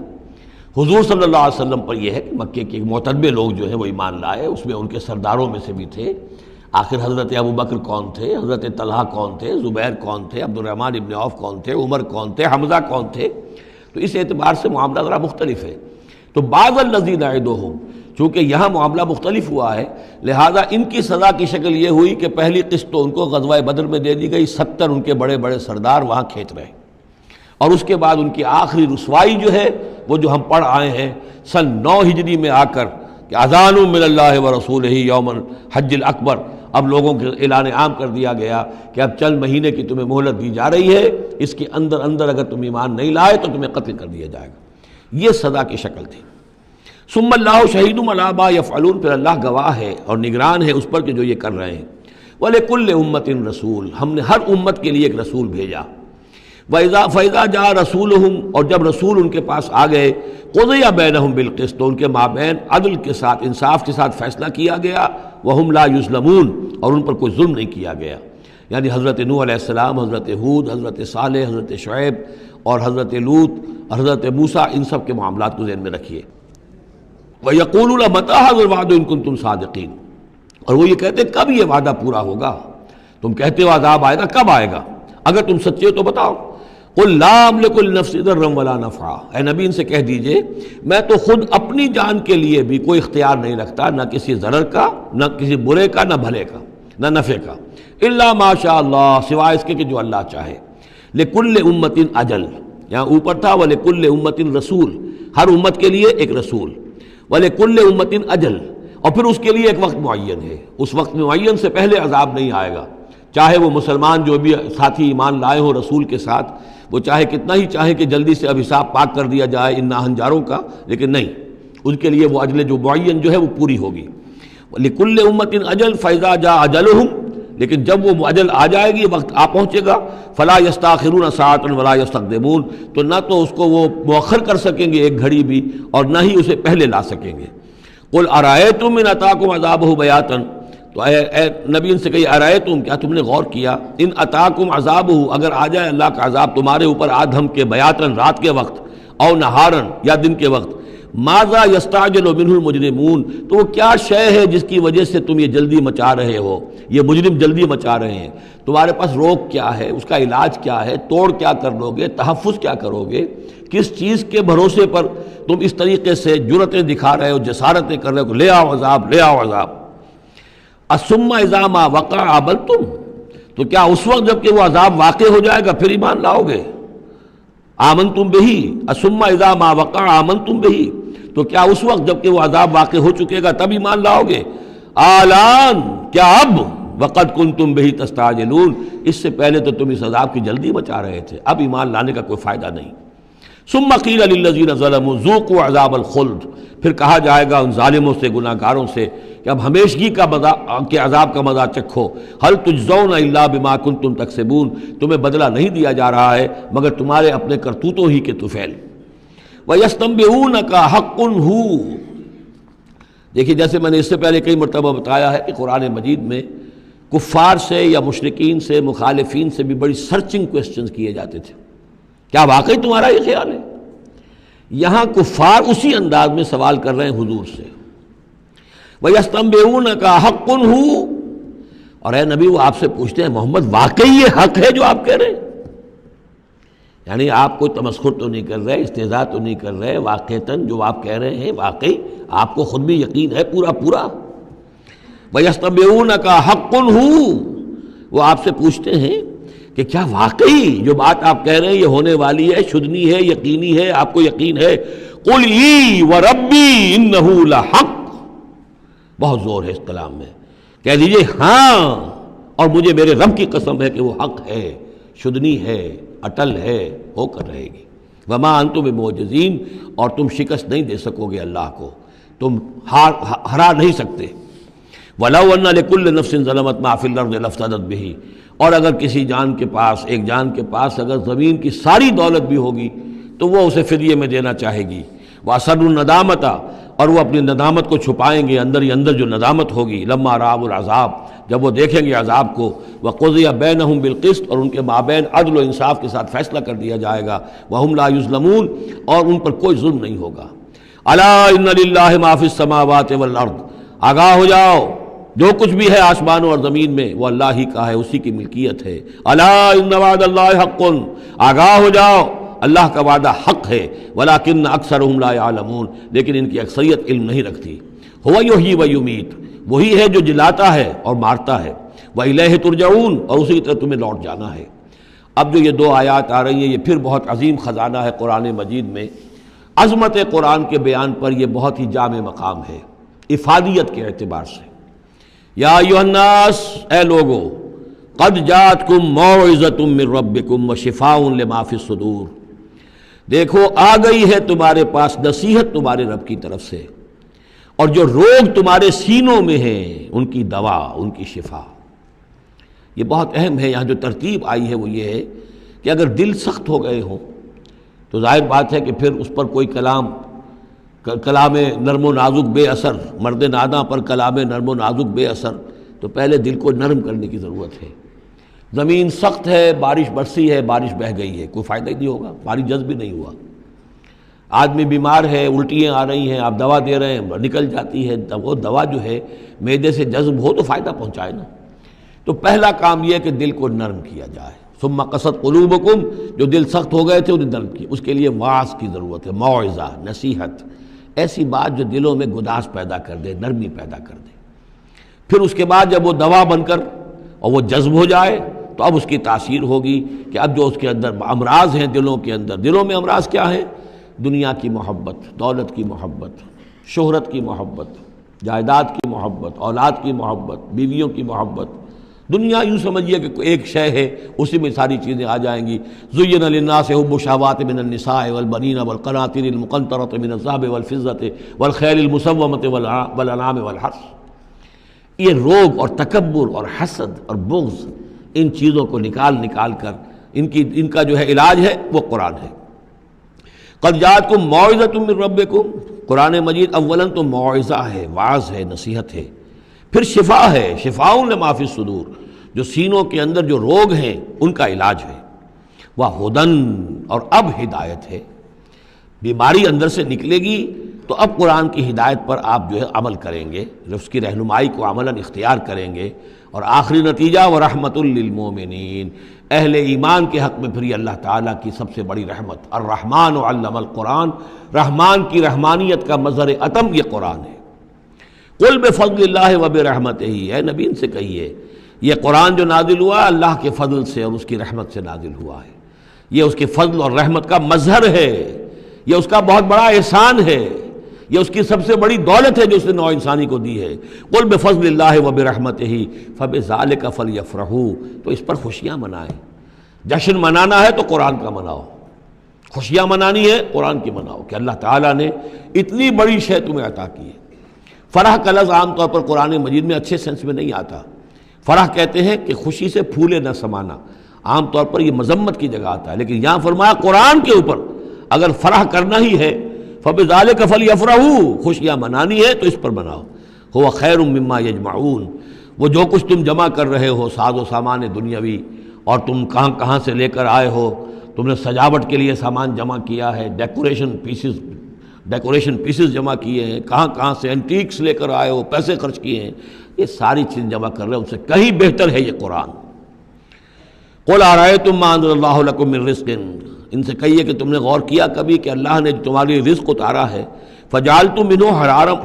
حضور صلی اللہ علیہ وسلم پر یہ ہے کہ مکے کے معتدبے لوگ جو ہیں وہ ایمان لائے، اس میں ان کے سرداروں میں سے بھی تھے. آخر حضرت ابوبکر کون تھے، حضرت طلحہ کون تھے، زبیر کون تھے، عبد الرحمن ابن عوف کون تھے، عمر کون تھے، حمزہ کون تھے. تو اس اعتبار سے معاملہ ذرا مختلف ہے. تو بعض الذین نعدہم، چونکہ یہاں معاملہ مختلف ہوا ہے، لہذا ان کی سزا کی شکل یہ ہوئی کہ پہلی قسط تو ان کو غزوہ بدر میں دے دی گئی، 70 ان کے بڑے بڑے سردار وہاں کھینچ رہے. اور اس کے بعد ان کی آخری رسوائی جو ہے وہ جو ہم پڑھ آئے ہیں سن 9 ہجری میں آ کر کہ اذان من اللہ ورسولہ یوم الحج الاکبر، اب لوگوں کے اعلان عام کر دیا گیا کہ اب چند مہینے کی تمہیں مہلت دی جا رہی ہے، اس کے اندر اگر تم ایمان نہیں لائے تو تمہیں قتل کر دیا جائے گا. یہ سزا کی شکل تھی. ثم اللہ شہید علی ما یفعلون، پھر اللہ گواہ ہے اور نگران ہے اس پر کہ جو یہ کر رہے ہیں. وَلِكُلِّ أُمَّةٍ رسول، ہم نے ہر امت کے لیے ایک رسول بھیجا. فَإِذَا جَاءَ رَسُولُهُمْ، اور جب رسول ان کے پاس آ گئے، قُضِيَ بَيْنَهُمْ بِالْقِسْطِ، تو ان کے مابین عدل کے ساتھ، انصاف کے ساتھ فیصلہ کیا گیا. وَهُمْ لَا يُظْلَمُونَ، اور ان پر کوئی ظلم نہیں کیا گیا. یعنی حضرت نوح علیہ السلام، حضرت ہود، حضرت صالح، حضرت شعیب اور حضرت لوط، حضرت موسیٰ، ان سب کے معاملات کو ذہن میں رکھیے. وَيَقُولُونَ مَتَىٰ هَٰذَا الْوَعْدُ إِن كُنتُمْ صَادِقِينَ، اور وہ یہ کہتے کب یہ وعدہ پورا ہوگا، تم کہتے ہو عذاب آئے گا، کب آئے گا، اگر تم سچے ہو تو بتاؤ. قُل لَا أَمْلِكُ لِنَفْسِي ضَرًّا وَلَا نَفْعًا، اے نبی ان سے کہہ دیجئے میں تو خود اپنی جان کے لیے بھی کوئی اختیار نہیں رکھتا، نہ کسی ضرر کا، نہ کسی برے کا، نہ بھلے کا، نہ نفع کا. إِلَّا مَا شَاءَ اللَّهُ، سوائے اس کے کہ جو اللہ چاہے. لِكُلِّ أُمَّةٍ أَجَلٌ، یہاں اوپر تھا وَلِكُلِّ أُمَّةٍ رسول، ہر امت کے لیے ایک رسول. وَلِكُلِّ أُمَّةٍ أَجَلٌ، اور پھر اس کے لیے ایک وقت معین ہے، اس وقت معین سے پہلے عذاب نہیں آئے گا. چاہے وہ مسلمان جو بھی ساتھی ایمان لائے ہوں رسول کے ساتھ، وہ چاہے کتنا ہی چاہے کہ جلدی سے اب حساب پاک کر دیا جائے ان ناہنجاروں کا، لیکن نہیں، ان کے لیے وہ اجل جو معین جو ہے وہ پوری ہوگی۔ لِكُلِّ أُمَّةٍ أَجَلٌ فَإِذَا جَاءَ أَجَلُهُمْ، لیکن جب وہ اجل آ جائے گی، وقت آ پہنچے گا، فَلَا يَسْتَأْخِرُونَ سَاعَةً وَلَا يَسْتَقْدِمُونَ، تو نہ تو اس کو وہ مؤخر کر سکیں گے ایک گھڑی بھی، اور نہ ہی اسے پہلے لا سکیں گے۔ قُلْ أَرَأَيْتُمْ إِنْ أَتَاكُمْ عَذَابُهُ بَيَاتًا، تو اے نبی ان سے کہیے أَرَأَيْتُمْ، کیا تم نے غور کیا، ان أَتَاكُمْ عَذَابُهُ، اگر آ جائے اللہ کا عذاب تمہارے اوپر آدھم کے، بیاتن رات کے وقت، او نہارن یا دن کے وقت، ماذا یستعجل منہ المجرمون، تو وہ کیا شے ہے جس کی وجہ سے تم یہ جلدی مچا رہے ہو، یہ مجرم جلدی مچا رہے ہیں، تمہارے پاس روک کیا ہے، اس کا علاج کیا ہے، توڑ کیا کر لو گے، تحفظ کیا کرو گے، کس چیز کے بھروسے پر تم اس طریقے سے جرأتیں دکھا رہے ہو، جسارتیں کر رہے ہو کہ لے آؤ عذاب، لے آؤ عذاب۔ الثم اذا ما وقع عبلتم، تو کیا اس وقت جب کہ وہ عذاب واقع ہو جائے گا پھر ایمان لاؤ گے؟ آمنتم بہی، الثم اذا ما وقع آمنتم بہی، تو کیا اس وقت جب کہ وہ عذاب واقع ہو چکے گا تب ایمان لاؤ گے؟ آلان، کیا اب؟ وقد کنتم بہی تستعجلون، اس سے پہلے تو تم اس عذاب کی جلدی مچا رہے تھے، اب ایمان لانے کا کوئی فائدہ نہیں۔ ثم قیل للذین ظلموا ذوقوا عذاب الخلد، پھر کہا جائے گا ان ظالموں سے، گناہ گاروں سے کہ اب ہمیشگی کا کے عذاب کا مزہ چکھو، هل تجزون الا بما کنتم تکسبون، تمہیں بدلہ نہیں دیا جا رہا ہے مگر تمہارے اپنے کرتوتوں ہی کے طفیل۔ وَيَسْتَنبِئُونَكَ حَقٌّ هُوَ، دیکھیے جیسے میں نے اس سے پہلے کئی مرتبہ بتایا ہے کہ قرآن مجید میں کفار سے یا مشرکین سے، مخالفین سے بھی بڑی سرچنگ کوسچنز کیے جاتے تھے، کیا واقعی تمہارا یہ خیال ہے؟ یہاں کفار اسی انداز میں سوال کر رہے ہیں حضور سے، وَيَسْتَنبِئُونَكَ حَقٌّ هُوَ، اور اے نبی وہ آپ سے پوچھتے ہیں محمد واقعی یہ حق ہے جو آپ کہہ رہے ہیں؟ یعنی آپ کوئی تمسخر تو نہیں کر رہے، استہزاء تو نہیں کر رہے، واقعتاً جو آپ کہہ رہے ہیں واقعی آپ کو خود بھی یقین ہے پورا پورا؟ وَيَسْتَنبِئُونَكَ حَقٌّ هُوَ، وہ آپ سے پوچھتے ہیں کہ کیا واقعی جو بات آپ کہہ رہے ہیں یہ ہونے والی ہے، شدنی ہے، یقینی ہے، آپ کو یقین ہے؟ قُلْ ای وَرَبِّی إِنَّهُ لَحَقٌّ، بہت زور ہے اس کلام میں، کہہ دیجئے ہاں اور مجھے میرے رب کی قسم ہے کہ وہ حق ہے، شدنی ہے، اٹل ہے، ہو کر رہے گی۔ وما انتم بمعجزین، اور تم شکست نہیں دے سکو گے اللہ کو، تم ہرا نہیں سکتے۔ وَلَوْ أَنَّ لِكُلِّ نَفْسٍ ظَلَمَتْ مَا فِي الْأَرْضِ لَافْتَدَتْ بِهِ، اور اگر کسی جان کے پاس، ایک جان کے پاس اگر زمین کی ساری دولت بھی ہوگی تو وہ اسے فدیے میں دینا چاہے گی۔ وَأَسَرُّوا النَّدَامَةَ، اور وہ اپنی ندامت کو چھپائیں گے، اندر ہی اندر جو ندامت ہوگی، لما رأوا العذاب، جب وہ دیکھیں گے عذاب کو، وقضی بینہم بالقسط، اور ان کے مابین عدل و انصاف کے ساتھ فیصلہ کر دیا جائے گا، وہم لا یظلمون، اور ان پر کوئی ظلم نہیں ہوگا۔ الا ان للہ ما فی السماوات والارض، آگاہ ہو جاؤ جو کچھ بھی ہے آسمانوں اور زمین میں وہ اللہ ہی کا ہے، اسی کی ملکیت ہے۔ الا ان وعد اللہ حق، آگاہ ہو جاؤ اللہ کا وعدہ حق ہے، ولکن اکثرهم لا يعلمون، لیکن ان کی اکثریت علم نہیں رکھتی۔ هو یحیی و یمیت، وہی ہے جو جلاتا ہے اور مارتا ہے، وإلیہ ترجعون، اور اسی کی طرف تمہیں لوٹ جانا ہے۔ اب جو یہ دو آیات آ رہی ہیں یہ پھر بہت عظیم خزانہ ہے قرآن مجید میں، عظمت قرآن کے بیان پر یہ بہت ہی جامع مقام ہے افادیت کے اعتبار سے۔ یا ایھا الناس، اے لوگو، قد جاءتکم موعظۃ من ربکم وشفاء لما فی الصدور، دیکھو آ گئی ہے تمہارے پاس نصیحت تمہارے رب کی طرف سے، اور جو روگ تمہارے سینوں میں ہیں ان کی دوا، ان کی شفا۔ یہ بہت اہم ہے، یہاں جو ترتیب آئی ہے وہ یہ ہے کہ اگر دل سخت ہو گئے ہوں تو ظاہر بات ہے کہ پھر اس پر کوئی کلام نرم و نازک بے اثر، مرد ناداں پر کلام نرم و نازک بے اثر، تو پہلے دل کو نرم کرنے کی ضرورت ہے۔ زمین سخت ہے، بارش برسی ہے، بارش بہہ گئی ہے، کوئی فائدہ ہی نہیں ہوگا، بارش جذب بھی نہیں ہوا۔ آدمی بیمار ہے، الٹیاں آ رہی ہیں، آپ دوا دے رہے ہیں، نکل جاتی ہے، وہ دوا جو ہے معدے سے جذب ہو تو فائدہ پہنچائے نا۔ تو پہلا کام یہ ہے کہ دل کو نرم کیا جائے۔ ثم قست قلوبکم، جو دل سخت ہو گئے تھے انہیں نرم کیا، اس کے لیے واعظ کی ضرورت ہے، موعظہ، نصیحت، ایسی بات جو دلوں میں گداز پیدا کر دے، نرمی پیدا کر دے۔ پھر اس کے بعد جب وہ دوا بن کر اور وہ جذب ہو جائے تو اب اس کی تاثیر ہوگی کہ اب جو اس کے اندر امراض ہیں دلوں کے اندر، دلوں میں امراض کیا ہیں؟ دنیا کی محبت، دولت کی محبت، شہرت کی محبت، جائیداد کی محبت، اولاد کی محبت، بیویوں کی محبت، دنیا یوں سمجھیے کہ ایک شے ہے، اسی میں ساری چیزیں آ جائیں گی۔ زُيِّنَ لِلنَّاسِ حُبُّ الشَّهَوَاتِ مِنَ النِّسَاءِ وَالْبَنِينَ وَالْقَنَاطِيرِ الْمُقَنطَرَةِ مِنَ الذَّهَبِ وَالْفِضَّةِ وَالْخَيْلِ الْمُسَوَّمَةِ وَالْأَنْعَامِ وَالْحَرْثِ۔ یہ روب اور تکبر اور حسد اور بغض، ان چیزوں کو نکال کر ان کا جو ہے علاج ہے وہ قرآن ہے۔ قد جاءتکم موعظۃ من ربکم، قرآن مجید اولاً تو موعظہ ہے، واعظ ہے، نصیحت ہے، پھر شفا ہے، شفاء لما فی الصدور، جو سینوں کے اندر جو روگ ہیں ان کا علاج ہے، وہدن، اور اب ہدایت ہے۔ بیماری اندر سے نکلے گی تو اب قرآن کی ہدایت پر آپ جو ہے عمل کریں گے، اس کی رہنمائی کو عملاً اختیار کریں گے، اور آخری نتیجہ ورحمۃ للمومنین، اہل ایمان کے حق میں پھر یہ اللہ تعالیٰ کی سب سے بڑی رحمت، الرحمن علم القرآن، رحمان کی رحمانیت کا مظہر اتم یہ قرآن ہے۔ قل بفضل اللہ وبرحمتہ، اے نبی ان سے کہیے یہ قرآن جو نازل ہوا اللہ کے فضل سے اور اس کی رحمت سے نازل ہوا ہے، یہ اس کے فضل اور رحمت کا مظہر ہے، یہ اس کا بہت بڑا احسان ہے، یہ اس کی سب سے بڑی دولت ہے جو اس نے نوع انسانی کو دی ہے۔ قل بفضل اللہ وبرحمتہ فبذلک فلیفرحوا، تو اس پر خوشیاں منائیں۔ جشن منانا ہے تو قرآن کا مناؤ، خوشیاں منانی ہے قرآن کی مناؤ کہ اللہ تعالیٰ نے اتنی بڑی شے تمہیں عطا کی ہے۔ فرح کا لفظ عام طور پر قرآن مجید میں اچھے سینس میں نہیں آتا۔ فرح کہتے ہیں کہ خوشی سے پھولے نہ سمانا، عام طور پر یہ مذمت کی جگہ آتا ہے، لیکن یہاں فرمایا قرآن کے اوپر اگر فرح کرنا ہی ہے فَبِذَلِكَ فَلْيَفْرَحُوا، خوشیاں منانی ہے تو اس پر مناؤ۔ هُوَ خَيْرٌ مِّمَّا يَجْمَعُونَ، وہ جو کچھ تم جمع کر رہے ہو ساز و سامان دنیاوی، اور تم کہاں سے لے کر آئے ہو، تم نے سجاوٹ کے لیے سامان جمع کیا ہے، ڈیکوریشن پیسز جمع کیے ہیں، کہاں سے اینٹیکس لے کر آئے ہو، پیسے خرچ کیے ہیں، یہ ساری چیز جمع کر رہے ہیں، ان سے کہیں بہتر ہے یہ قرآن۔ قُلْ أَرَأَيْتُم مَّا أَنزَلَ اللَّهُ لَكُم مِّن رِّزْقٍ، ان سے کہیے کہ تم نے غور کیا کبھی کہ اللہ نے جو تمہارے لیے رزق اتارا ہے، فَجَعَلْتُم مِّنْهُ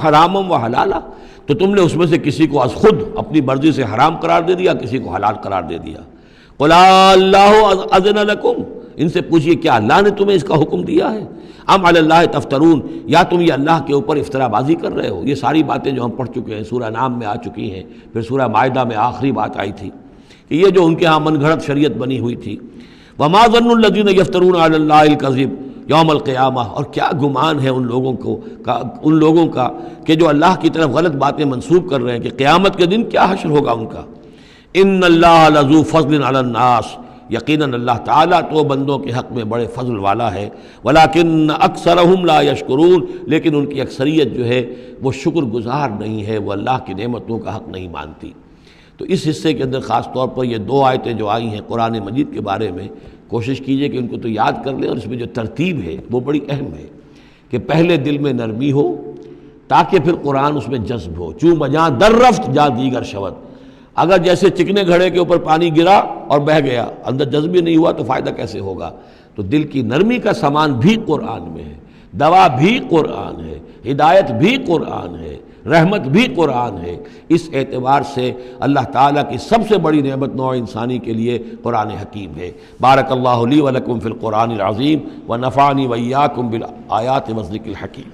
حَرَامًا وَحَلَالًا، تو تم نے اس میں سے کسی کو از خود اپنی مرضی سے حرام قرار دے دیا، کسی کو حلال قرار دے دیا۔ قُلْ اللَّهُ أَذِنَ لَكُمْ، ان سے پوچھئے کیا اللہ نے تمہیں اس کا حکم دیا ہے؟ ام علی اللہ تفترون، یا تم یہ اللہ کے اوپر افترا بازی کر رہے ہو؟ یہ ساری باتیں جو ہم پڑھ چکے ہیں سورہ نام میں آ چکی ہیں، پھر سورہ مائدہ میں آخری بات آئی تھی کہ یہ جو ان کے ہاں من گھڑت شریعت بنی ہوئی تھی۔ وما ظن الذین یفترون علی اللہ الکذب یوم القیامہ، اور کیا گمان ہے ان لوگوں کا کہ جو اللہ کی طرف غلط باتیں منسوب کر رہے ہیں کہ قیامت کے دن کیا حشر ہوگا ان کا۔ ان اللہ لذو فضل علی الناس، یقیناً اللہ تعالیٰ تو بندوں کے حق میں بڑے فضل والا ہے، ولیکن اکثرہم لا یشکرون، لیکن ان کی اکثریت جو ہے وہ شکر گزار نہیں ہے، وہ اللہ کی نعمتوں کا حق نہیں مانتی۔ تو اس حصے کے اندر خاص طور پر یہ دو آیتیں جو آئی ہیں قرآن مجید کے بارے میں، کوشش کیجئے کہ ان کو تو یاد کر لیں، اور اس میں جو ترتیب ہے وہ بڑی اہم ہے کہ پہلے دل میں نرمی ہو تاکہ پھر قرآن اس میں جذب ہو۔ چوں بجاں در رفت جاں دیگر شود، اگر جیسے چکنے گھڑے کے اوپر پانی گرا اور بہہ گیا، اندر جذب ہی نہیں ہوا تو فائدہ کیسے ہوگا؟ تو دل کی نرمی کا سامان بھی قرآن میں ہے، دوا بھی قرآن ہے، ہدایت بھی قرآن ہے، رحمت بھی قرآن ہے۔ اس اعتبار سے اللہ تعالیٰ کی سب سے بڑی نعمت نوع انسانی کے لیے قرآن حکیم ہے۔ بارک اللہ لی و لکم فی القرآن العظیم و نفعنی و ایاکم بالآیات و الذکر الحکیم۔